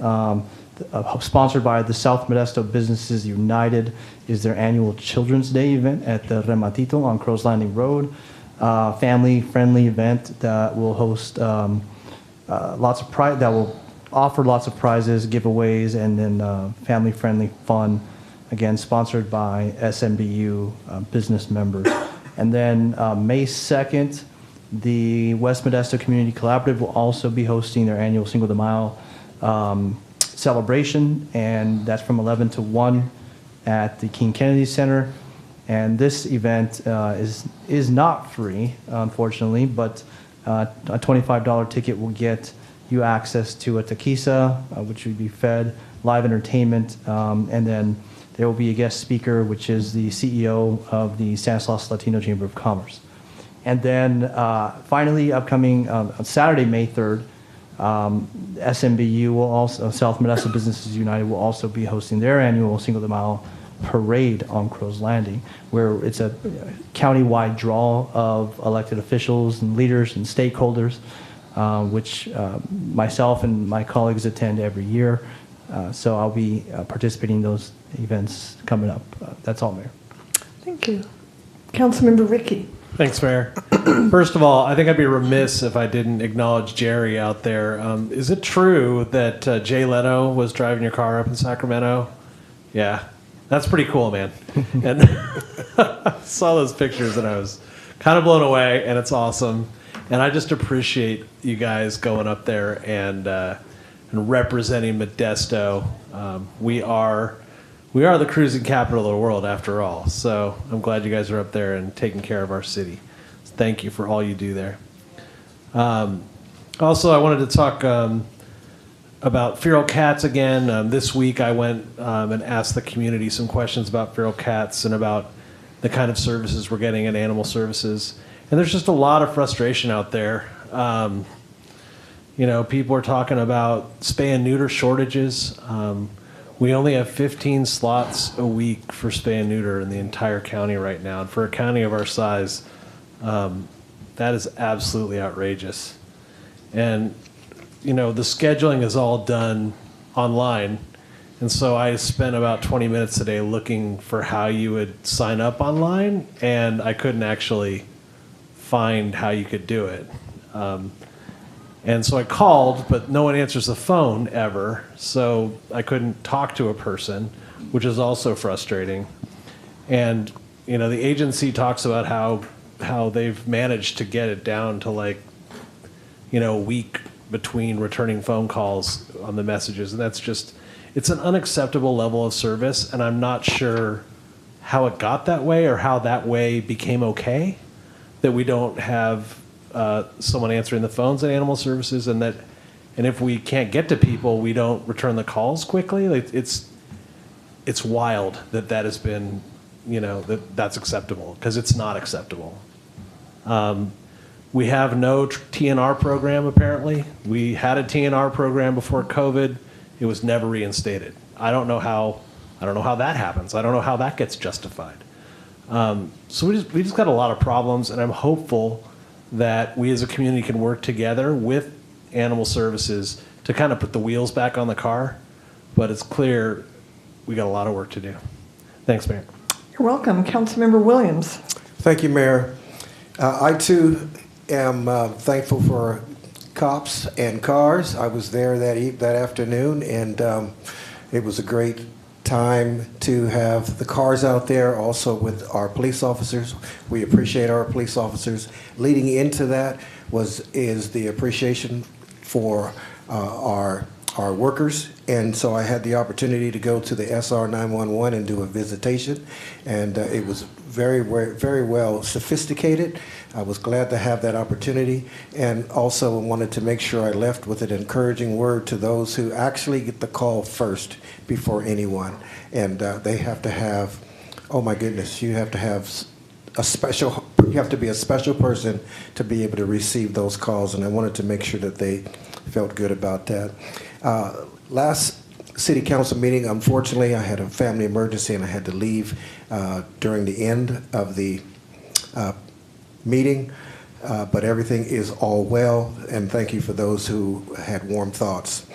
sponsored by the South Modesto Businesses United, is their annual Children's Day event at the Rematito on Crows Landing Road. Family-friendly event that will host that will offer lots of prizes, giveaways, and then family-friendly fun. Again, sponsored by SMBU business members. And then May 2nd, the West Modesto Community Collaborative will also be hosting their annual Cinco de Mayo celebration, and that's from 11 to 1 at the King Kennedy Center. And this event is not free, unfortunately, but a $25 ticket will get you access to a taquiza, which will be fed, live entertainment, and then there will be a guest speaker, which is the CEO of the Stanislaus Latino Chamber of Commerce. And then finally, upcoming on Saturday, May 3rd, SMBU will also, South Modesto Businesses United will also be hosting their annual Cinco de Mayo parade on Crow's Landing, where it's a county-wide draw of elected officials and leaders and stakeholders, which myself and my colleagues attend every year. So I'll be participating in those events coming up. That's all, Mayor. Thank you. Councilmember Ricky. Thanks, Mayor. First of all, I think I'd be remiss if I didn't acknowledge Jerry out there. Is it true that Jay Leno was driving your car up in Sacramento? Yeah, that's pretty cool, man. And I saw those pictures and I was kind of blown away, and it's awesome. And I just appreciate you guys going up there and representing Modesto. We are the cruising capital of the world, after all. So I'm glad you guys are up there and taking care of our city. Thank you for all you do there. Also, I wanted to talk about feral cats again. This week I went and asked the community some questions about feral cats and about the kind of services we're getting at Animal Services. And there's just a lot of frustration out there. People are talking about spay and neuter shortages. We only have 15 slots a week for spay and neuter in the entire county right now. And for a county of our size, that is absolutely outrageous. And, the scheduling is all done online. And so I spent about 20 minutes today looking for how you would sign up online, and I couldn't actually find how you could do it. And so I called, but no one answers the phone ever, so I couldn't talk to a person, which is also frustrating. And, the agency talks about how they've managed to get it down to a week between returning phone calls on the messages. And that's just, it's an unacceptable level of service, and I'm not sure how it got that way or how that way became okay, that we don't have someone answering the phones at Animal Services, and if we can't get to people, we don't return the calls quickly. It's wild that has been, that's acceptable, because it's not acceptable. We have no TNR program, apparently. We had a TNR program before COVID. It was never reinstated. I don't know how that happens. I don't know how that gets justified. So we just got a lot of problems, and I'm hopeful that we as a community can work together with Animal Services to kind of put the wheels back on the car. But it's clear we got a lot of work to do. Thanks, Mayor. You're welcome. Councilmember Williams. Thank you, Mayor. I, too, am thankful for cops and cars. I was there that afternoon, and it was a great time to have the cars out there, also with our police officers. We appreciate our police officers. Leading into that is the appreciation for our workers, and so I had the opportunity to go to the SR 911 and do a visitation, and it was very, very well sophisticated. I was glad to have that opportunity, and also wanted to make sure I left with an encouraging word to those who actually get the call first before anyone. And they have to have, oh my goodness, you have to have you have to be a special person to be able to receive those calls, and I wanted to make sure that they felt good about that. Last city council meeting, unfortunately, I had a family emergency and I had to leave during the end of the meeting, but everything is all well, and thank you for those who had warm thoughts.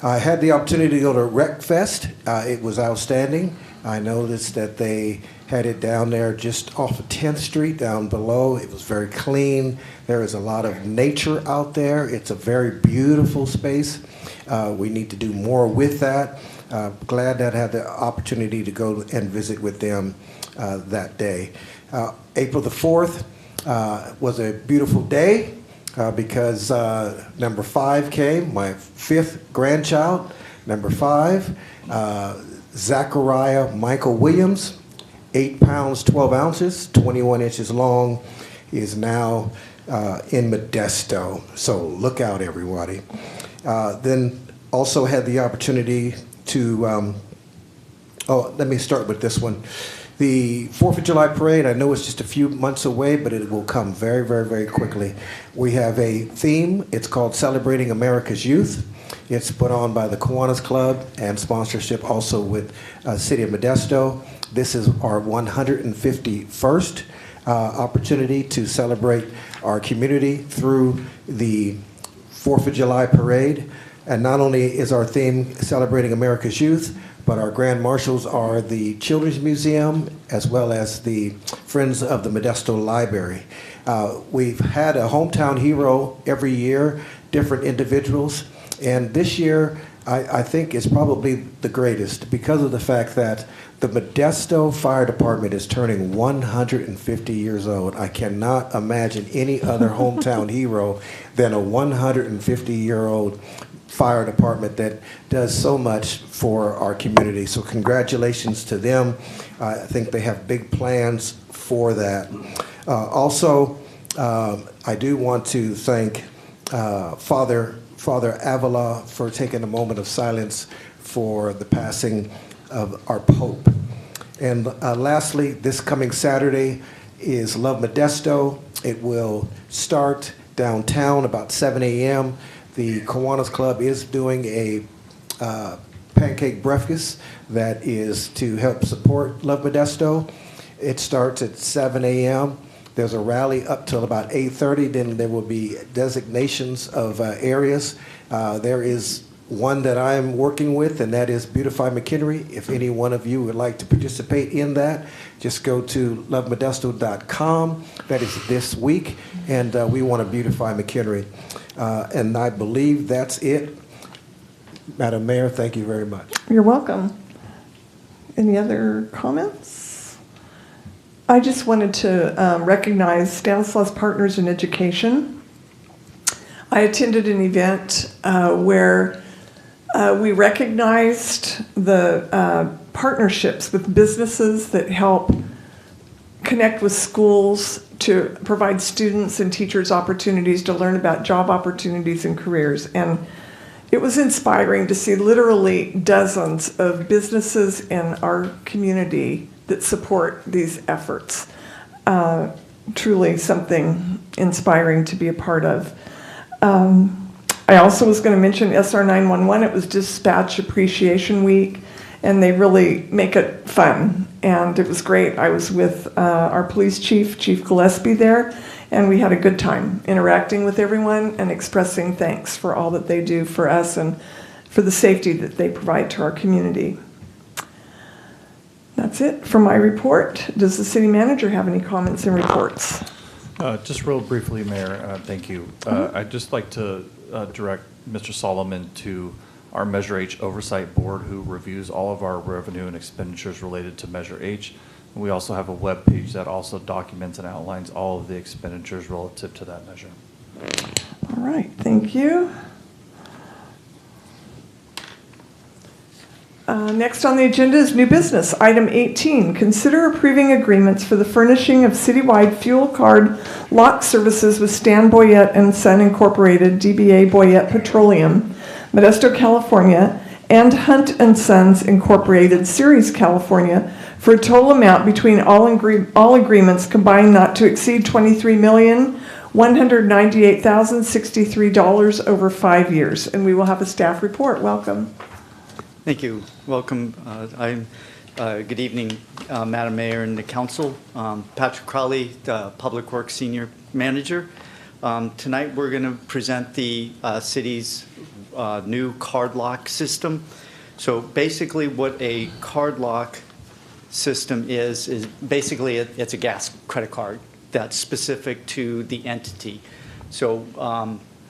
I had the opportunity to go to Rec Fest. It was outstanding. I noticed that they had it down there just off of 10th Street down below. It was very clean. There is a lot of nature out there. It's a very beautiful space. We need to do more with that. Glad that I had the opportunity to go and visit with them that day. April the 4th was a beautiful day because number 5 came, my 5th grandchild, number 5, Zachariah Michael Williams, 8 pounds, 12 ounces, 21 inches long. He is now in Modesto, so look out, everybody. Then also had the opportunity to, let me start with this one. The 4th of July parade, I know it's just a few months away, but it will come very, very, very quickly. We have a theme. It's called Celebrating America's Youth. It's put on by the Kiwanis Club and sponsorship also with City of Modesto. This is our 151st opportunity to celebrate our community through the 4th of July parade. And not only is our theme Celebrating America's Youth, but our grand marshals are the Children's Museum as well as the Friends of the Modesto Library. We've had a hometown hero every year, different individuals, and this year I think is probably the greatest because of the fact that the Modesto Fire Department is turning 150 years old. I cannot imagine any other hometown hero than a 150-year-old fire department that does so much for our community. So congratulations to them. I think they have big plans for that. Also, I do want to thank Father Avila for taking a moment of silence for the passing of our Pope. And lastly, this coming Saturday is Love Modesto. It will start downtown about 7 a.m. The Kiwanis Club is doing a pancake breakfast that is to help support Love Modesto. It starts at 7 a.m. There's a rally up till about 8:30. Then there will be designations of areas. There is one that I'm working with, and that is Beautify McHenry. If any one of you would like to participate in that, just go to lovemodesto.com. That is this week, and we want to beautify McHenry. And I believe that's it. Madam Mayor, thank you very much. You're welcome. Any other comments? I just wanted to recognize Stanislaus Partners in Education. I attended an event where we recognized the partnerships with businesses that help connect with schools to provide students and teachers opportunities to learn about job opportunities and careers. And it was inspiring to see literally dozens of businesses in our community that support these efforts. Truly something inspiring to be a part of. I also was going to mention SR 911. It was Dispatch Appreciation Week, and they really make it fun. And it was great. I was with our police chief, Chief Gillespie, there, and we had a good time interacting with everyone and expressing thanks for all that they do for us and for the safety that they provide to our community. That's it for my report. Does the city manager have any comments and reports? Just real briefly, Mayor, thank you. I'd just like to direct Mr. Solomon to our Measure H Oversight Board, who reviews all of our revenue and expenditures related to Measure H. And we also have a web page that also documents and outlines all of the expenditures relative to that measure. All right, thank you. Next on the agenda is new business. Item 18, consider approving agreements for the furnishing of citywide fuel card lock services with Stan Boyette and Son Incorporated, DBA Boyette Petroleum, Modesto, California, and Hunt and Sons Incorporated, Ceres, California, for a total amount between all agreements combined not to exceed $23,198,063 over 5 years. And we will have a staff report. Welcome. Thank you. Welcome. I'm Good evening, Madam Mayor and the council. Patrick Crowley, the Public Works Senior Manager. Tonight we're going to present the city's new card lock system. So basically what a card lock system is basically it's a gas credit card that's specific to the entity. So,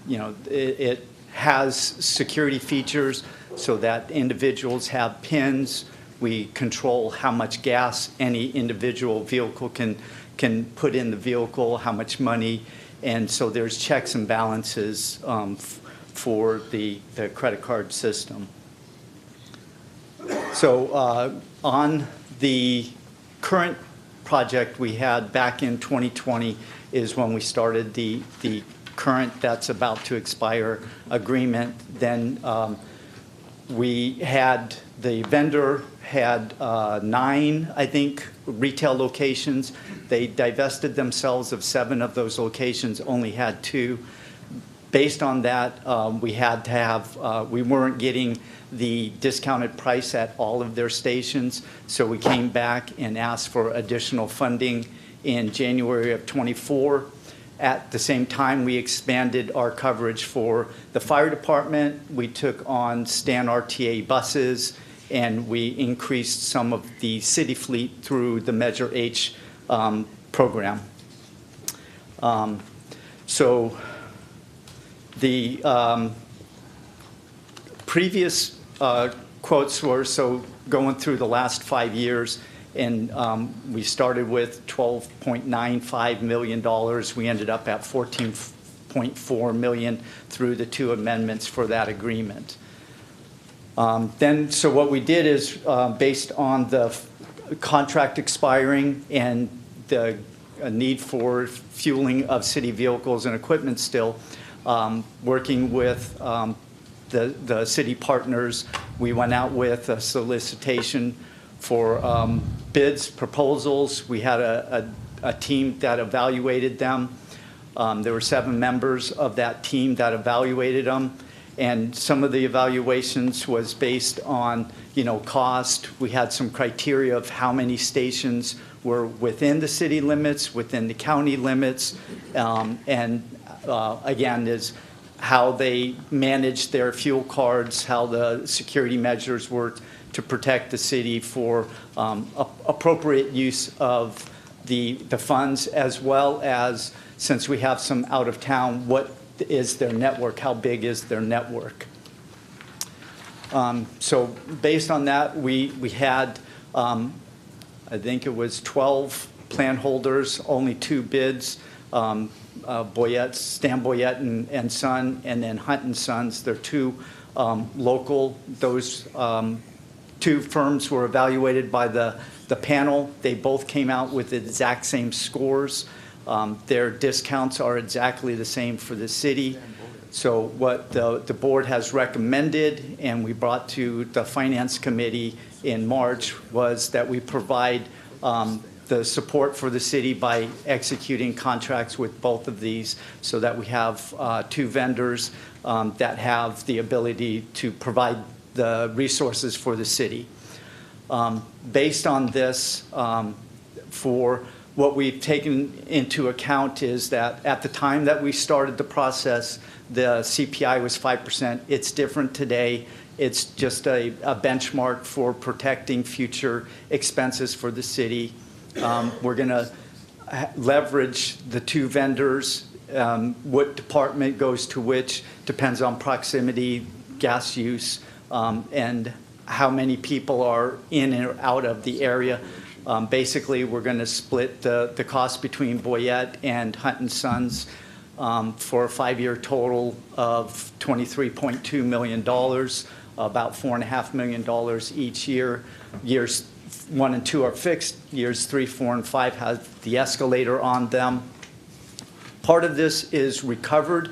you know, it has security features so that individuals have PINs. We control how much gas any individual vehicle can put in the vehicle, how much money, and so there's checks and balances for the credit card system. So on the current project we had back in 2020 is when we started the current that's about to expire agreement. Then we had the vendor had 9, I think, retail locations. They divested themselves of 7 of those locations, only had 2. Based on that, we had to have, we weren't getting the discounted price at all of their stations, so we came back and asked for additional funding in January of '24. At the same time, we expanded our coverage for the fire department. We took on Stan RTA buses, and we increased some of the city fleet through the Measure H program. So the previous quotes were, so going through the last 5 years, and we started with $12.95 million. We ended up at $14.4 million through the 2 amendments for that agreement. So what we did is, based on the contract expiring and the need for fueling of city vehicles and equipment still, working with the city partners, we went out with a solicitation for bids, proposals. We had a team that evaluated them. There were 7 members of that team that evaluated them. And some of the evaluations was based on, you know, cost. We had some criteria of how many stations were within the city limits, within the county limits, and again, is how they managed their fuel cards, how the security measures were to protect the city for appropriate use of the funds, as well as, since we have some out of town, what is their network, how big is their network. So based on that, we had, I think it was 12 plan holders, only 2 bids, Boyette, Stan Boyette and Son, and then Hunt and Sons. They're 2 local. Those 2 firms were evaluated by the panel. They both came out with the exact same scores. Their discounts are exactly the same for the city. So what the board has recommended, and we brought to the Finance Committee in March, was that we provide the support for the city by executing contracts with both of these, so that we have 2 vendors that have the ability to provide the resources for the city. Based on this, for what we've taken into account is that at the time that we started the process, the CPI was 5%. It's different today. It's just a benchmark for protecting future expenses for the city. We're going to leverage the 2 vendors. What department goes to which depends on proximity, gas use, and how many people are in or out of the area. Basically, we're going to split the cost between Boyette and Hunt and Sons for a 5-year total of $23.2 million, about $4.5 million each year. Years 1 and 2 are fixed. Years 3, 4, and 5 have the escalator on them. Part of this is recovered.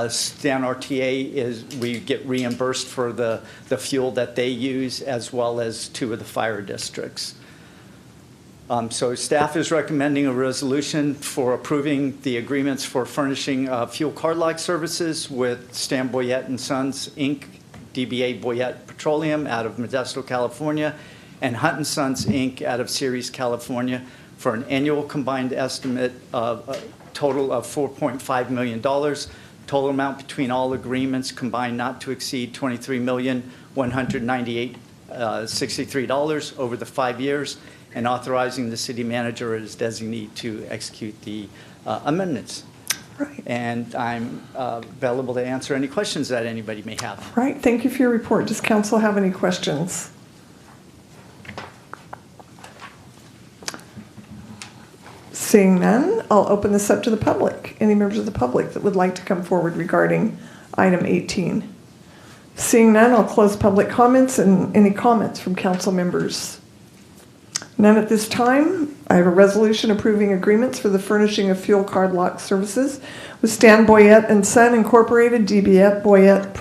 Stan RTA is, we get reimbursed for the fuel that they use, as well as 2 of the fire districts. So staff is recommending a resolution for approving the agreements for furnishing fuel card lock services with Stan Boyette and Sons, Inc., DBA Boyette Petroleum out of Modesto, California, and Hunt & Sons, Inc. out of Ceres, California, for an annual combined estimate of a total of $4.5 million. Total amount between all agreements combined not to exceed $23,198,063 over the 5 years, and authorizing the city manager as designee to execute the amendments. Right. And I'm available to answer any questions that anybody may have. Right, thank you for your report. Does council have any questions? Seeing none, I'll open this up to the public. Any members of the public that would like to come forward regarding item 18? Seeing none, I'll close public comments and any comments from council members. None at this time. I have a resolution approving agreements for the furnishing of fuel card lock services with Stan Boyette and Son Incorporated, DBA Boyette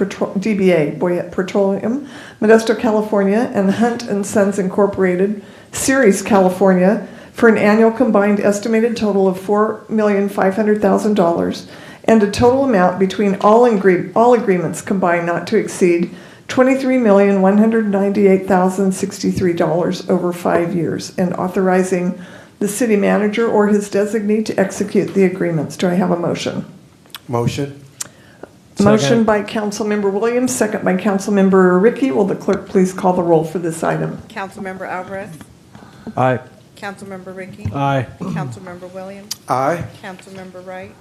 Petroleum, Modesto, California, and Hunt & Sons Incorporated, Ceres, California, for an annual combined estimated total of $4,500,000 and a total amount between all agreements combined not to exceed $23,198,063 over 5 years, and authorizing the city manager or his designee to execute the agreements. Do I have a motion? Motion. Motion by Councilmember Williams, second by Councilmember Ricky. Will the clerk please call the roll for this item? Councilmember Alvarez. Aye. Councilmember Ricky. Aye. Councilmember Williams. Aye. Councilmember Wright.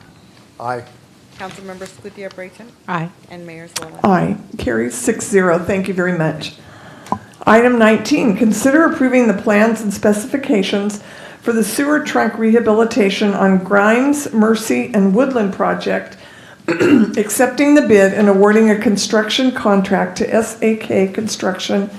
Aye. Councilmember Scutia Brayton. Aye. And Mayor Swollen. Aye. Carries 6-0. Thank you very much. Item 19, consider approving the plans and specifications for the sewer trunk rehabilitation on Grimes, Mercy, and Woodland project, accepting the bid and awarding a construction contract to SAK Construction,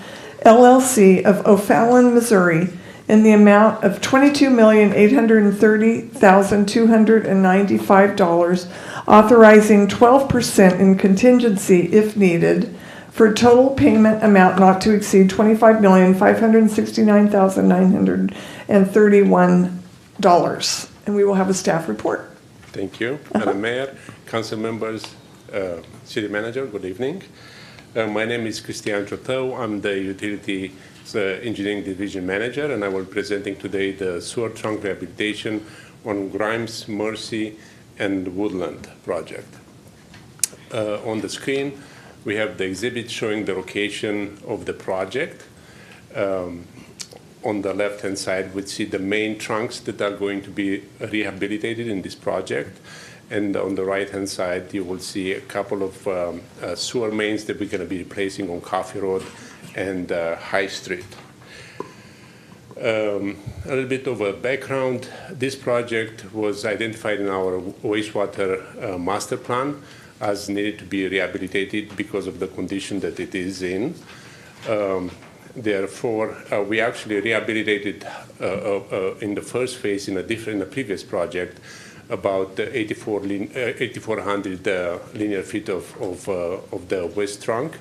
LLC of O'Fallon, Missouri, in the amount of $22,830,295, authorizing 12% in contingency if needed, for a total payment amount not to exceed $25,569,931. And we will have a staff report. Thank you, Madam Mayor, council members, city manager, good evening. My name is Christian Trotteau. I'm the Utilities Engineering Division Manager, and I will be presenting today the sewer trunk rehabilitation on Grimes, Mercy, and Woodland project. On the screen, we have the exhibit showing the location of the project. On the left-hand side, we see the main trunks that are going to be rehabilitated in this project. And on the right-hand side, you will see a couple of sewer mains that we're going to be replacing on Coffee Road and High Street. A little bit of a background. This project was identified in our wastewater master plan as needed to be rehabilitated because of the condition that it is in. Therefore, we actually rehabilitated in the first phase in a previous project about 8,400 linear feet of the west trunk.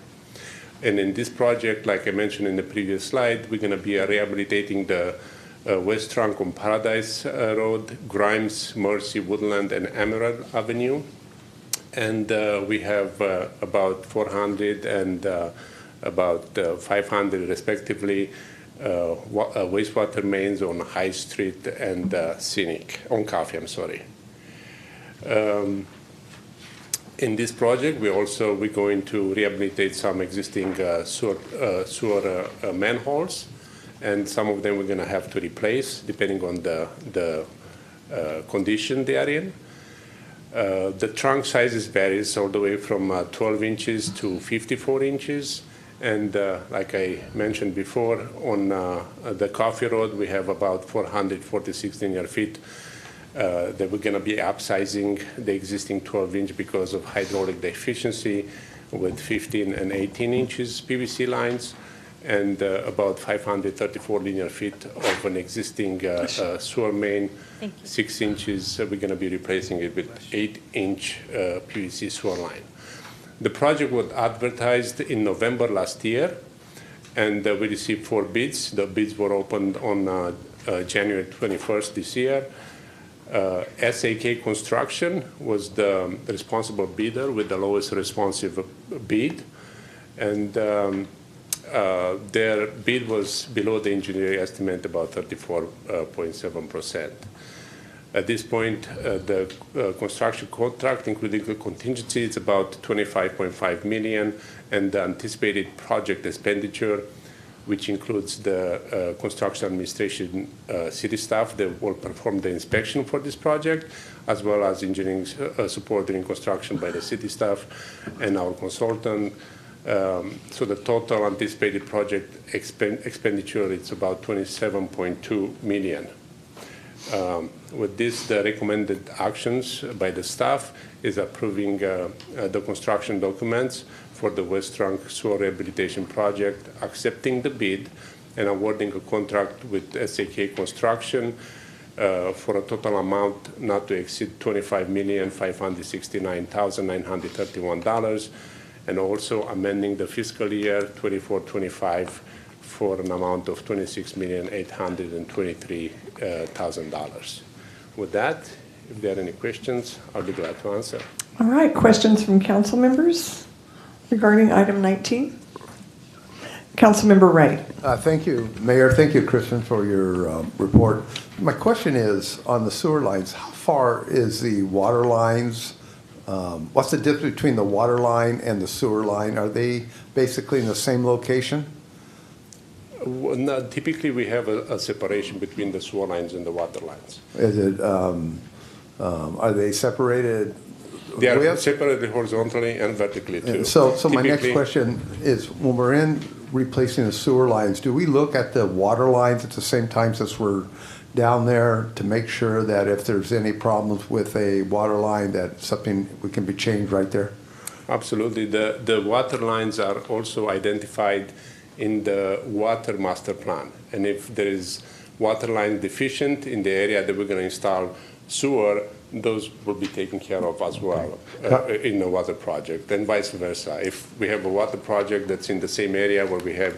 And in this project, like I mentioned in the previous slide, we're going to be rehabilitating the west trunk on Paradise Road, Grimes, Mercy, Woodland, and Emerald Avenue. And we have about 400 and about 500 respectively wastewater mains on High Street and on Coffee, I'm sorry. In this project, we're going to rehabilitate some existing sewer manholes, and some of them we're going to have to replace depending on the condition they are in. The trunk sizes varies all the way from 12 inches to 54 inches. And like I mentioned before, on the Coffee Road, we have about 446 linear feet that we're going to be upsizing the existing 12-inch because of hydraulic deficiency with 15 and 18 inches PVC lines, and about 534 linear feet of an existing sewer main, 6 inches. We're going to be replacing it with 8-inch PVC sewer line. The project was advertised in November last year, and we received 4 bids. The bids were opened on January 21st this year. SAK Construction was the responsible bidder with the lowest responsive bid. And Their bid was below the engineering estimate, about 34.7%. At this point, the construction contract, including the contingency, is about $25.5 million, and the anticipated project expenditure, which includes the construction administration city staff that will perform the inspection for this project, as well as engineering support during construction by the city staff and our consultant. So the total anticipated project expenditure is about $27.2 million. With this, the recommended actions by the staff is approving the construction documents for the West Trunk Sewer Rehabilitation Project, accepting the bid, and awarding a contract with SAK Construction for a total amount not to exceed $25,569,931, and also amending the fiscal year 24-25 for an amount of $26,823,000. With that, if there are any questions, I'll be glad to answer. All right, questions from council members regarding item 19? Councilmember Wright. Thank you, Mayor. Thank you, Kristen, for your report. My question is, on the sewer lines, how far is the water lines? What's the difference between the water line and the sewer line? Are they basically in the same location? Well, no, typically, we have a separation between the sewer lines and the water lines. Is it, are they separated? They are separated horizontally and vertically, too. So my next question is, when we're in replacing the sewer lines, do we look at the water lines at the same time since we're down there to make sure that if there's any problems with a water line, that something we can be changed right there? Absolutely. The water lines are also identified in the water master plan. And if there is water line deficient in the area that we're going to install sewer, those will be taken care of as well in the water project, and vice versa. If we have a water project that's in the same area where we have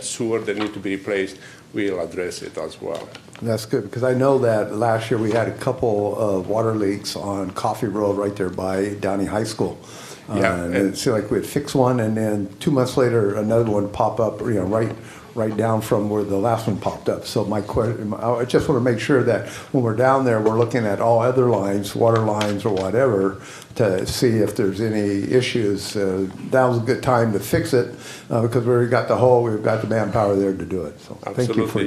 sewer that need to be replaced, we'll address it as well. That's good, because I know that last year we had a couple of water leaks on Coffee Road right there by Downey High School. And it seemed like we had fixed one, and then 2 months later, another one popped up, right down from where the last one popped up. So my question, I just want to make sure that when we're down there, we're looking at all other lines, water lines or whatever, to see if there's any issues. That was a good time to fix it, because we already got the hole, we've got the manpower there to do it. So Absolutely, thank you for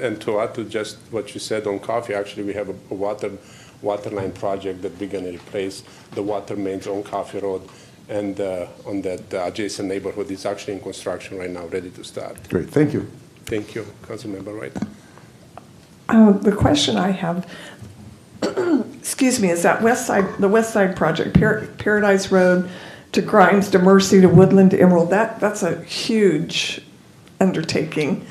and to add to just what you said on coffee, actually we have a water line project that we're going to replace the water mains on Coffee Road, and on that adjacent neighborhood is actually in construction right now, ready to start. Great, thank you. Thank you, Councilmember Wright. The question I have, excuse me, is that the West Side project, Paradise Road to Grimes to Mercy to Woodland to Emerald, that's a huge undertaking.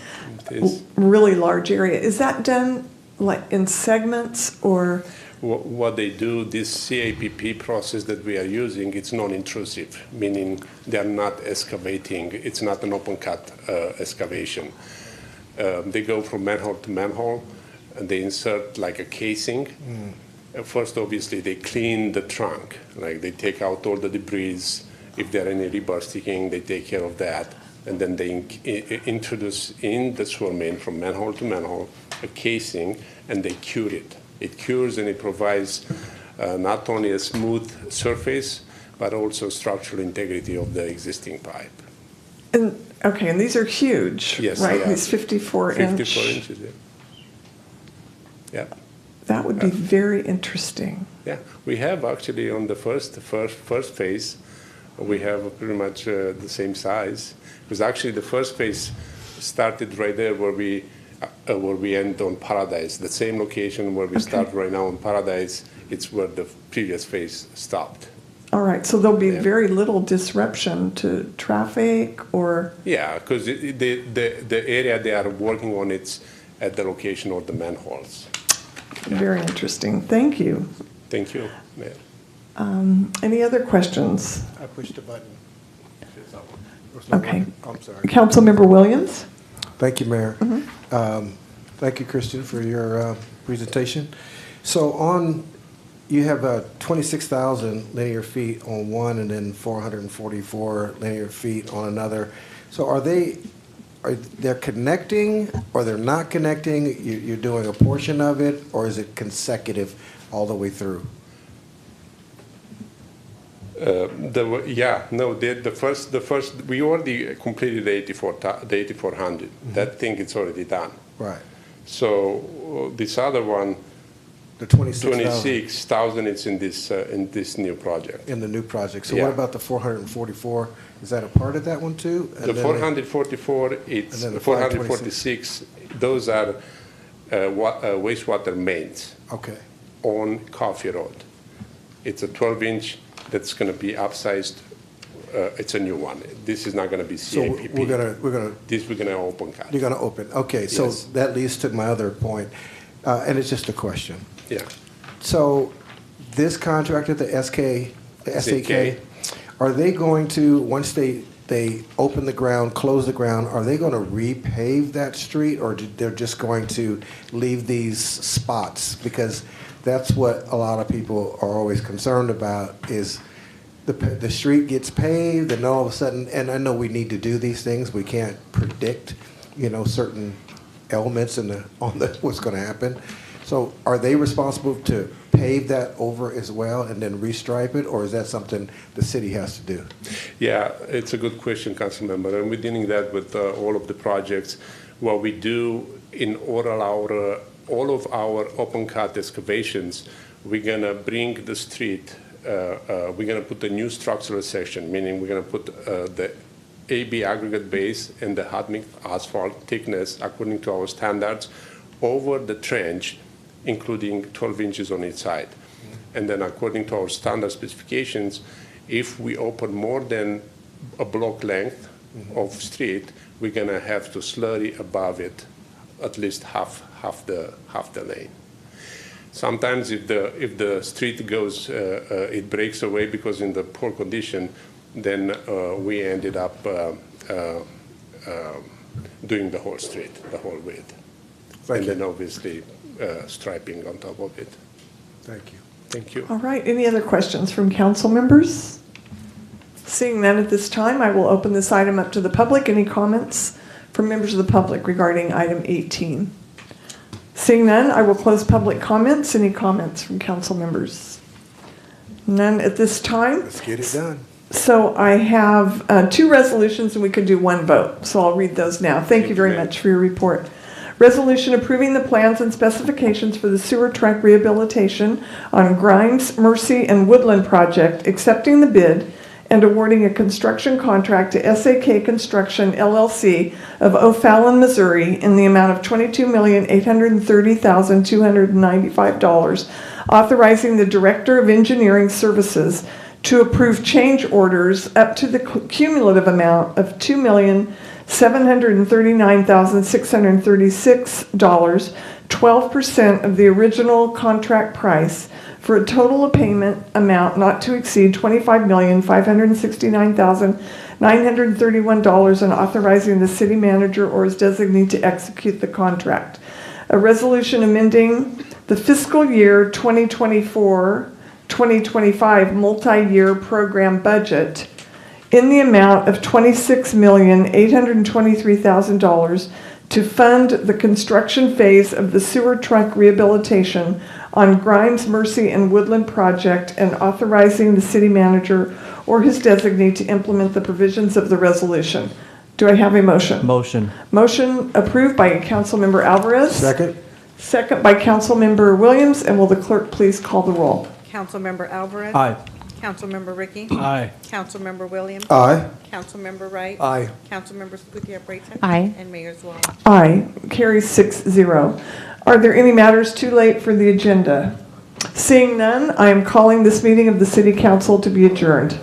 It is. Really large area. Is that done like in segments or? What they do, this CAPP process that we are using, it's non-intrusive, meaning they're not excavating. It's not an open cut excavation. They go from manhole to manhole, and they insert like a casing. First, obviously, they clean the trunk. Like they take out all the debris. If there are any rebar sticking, they take care of that. And then they introduce in the sewer main from manhole to manhole a casing, and they cure it. It cures and it provides not only a smooth surface, but also structural integrity of the existing pipe. And these are huge, yes, right? Yeah. These 54-inch. 54 inches, yeah. That would be very interesting. Yeah, we have actually on the first phase, we have pretty much the same size. Because actually the first phase started right there where we end on Paradise, the same location where we start right now on Paradise. It's where the previous phase stopped. All right, so there'll be very little disruption to traffic or? Yeah, because the area they are working on, it's at the location of the manholes. Very interesting. Thank you. Thank you, Mayor. Any other questions? I pushed the button. Okay. I'm sorry. Councilmember Williams? Thank you, Mayor. Thank you, Christian, for your presentation. So on you have 26,000 linear feet on one and then 444 linear feet on another. So are they're connecting or they're not connecting? You're doing a portion of it, or is it consecutive all the way through? The first, we already completed the 8400. That thing is already done. Right. So this other one, the 26,000 is in this new project. In the new project. So Yeah. what about the 444? Is that a part of that one too? The 444, it's and then the 446. Those are wastewater mains. Okay. On Coffee Road. It's a 12-inch that's going to be upsized. It's a new one. This is not going to be CIPP. So we're gonna This we're going to open cut. You're gonna open. Okay. So Yes. that leads to my other point, and it's just a question. Yeah. So this contractor, the SAK, SAK. are they going to, once they open the ground, close the ground, are they going to repave that street, or they're just going to leave these spots? Because that's what a lot of people are always concerned about, is the street gets paved and all of a sudden, and I know we need to do these things, we can't predict, certain elements on what's going to happen. So are they responsible to pave that over as well and then restripe it, or is that something the city has to do? Yeah, it's a good question, Councilmember, and we're dealing that with all of the projects. What we do in all of our open cut excavations, we're gonna bring the street. We're gonna put a new structural section, meaning we're gonna put the AB aggregate base and the hot mix asphalt thickness according to our standards over the trench, including 12 inches on each side. And then according to our standard specifications, if we open more than a block length of street, we're gonna have to slurry above it at least half the lane. Sometimes if the street goes, it breaks away because in the poor condition, then we ended up doing the whole street, the whole width. And then obviously striping on top of it. Thank you. Thank you. All right, any other questions from council members? Seeing none at this time, I will open this item up to the public. Any comments from members of the public regarding item 18? Seeing none, I will close public comments. Any comments from council members? None at this time. Let's get it done. So I have two resolutions and we could do one vote. So I'll read those now. Thank you very much for your report. Resolution approving the plans and specifications for the sewer track rehabilitation on Grimes, Mercy, and Woodland project, accepting the bid and awarding a construction contract to SAK Construction, LLC of O'Fallon, Missouri in the amount of $22,830,295, authorizing the Director of Engineering Services to approve change orders up to the cumulative amount of $2,739,636, 12% of the original contract price, for a total payment amount not to exceed $25,569,931, and authorizing the city manager or his designee to execute the contract. A resolution amending the fiscal year 2024-2025 multi-year program budget in the amount of $26,823,000 to fund the construction phase of the sewer truck rehabilitation on Grimes, Mercy, and Woodland project, and authorizing the city manager or his designee to implement the provisions of the resolution. Do I have a motion? Motion. Motion approved by Councilmember Alvarez. Second. Second by Councilmember Williams. And will the clerk please call the roll? Councilmember Alvarez. Aye. Councilmember Ricky. Aye. Councilmember Williams. Aye. Councilmember Wright. Aye. Councilmember Gutierrez-Brayton. Aye. And Mayor Zwell. Aye. Carries 6-0. Are there any matters too late for the agenda? Seeing none, I am calling this meeting of the City Council to be adjourned.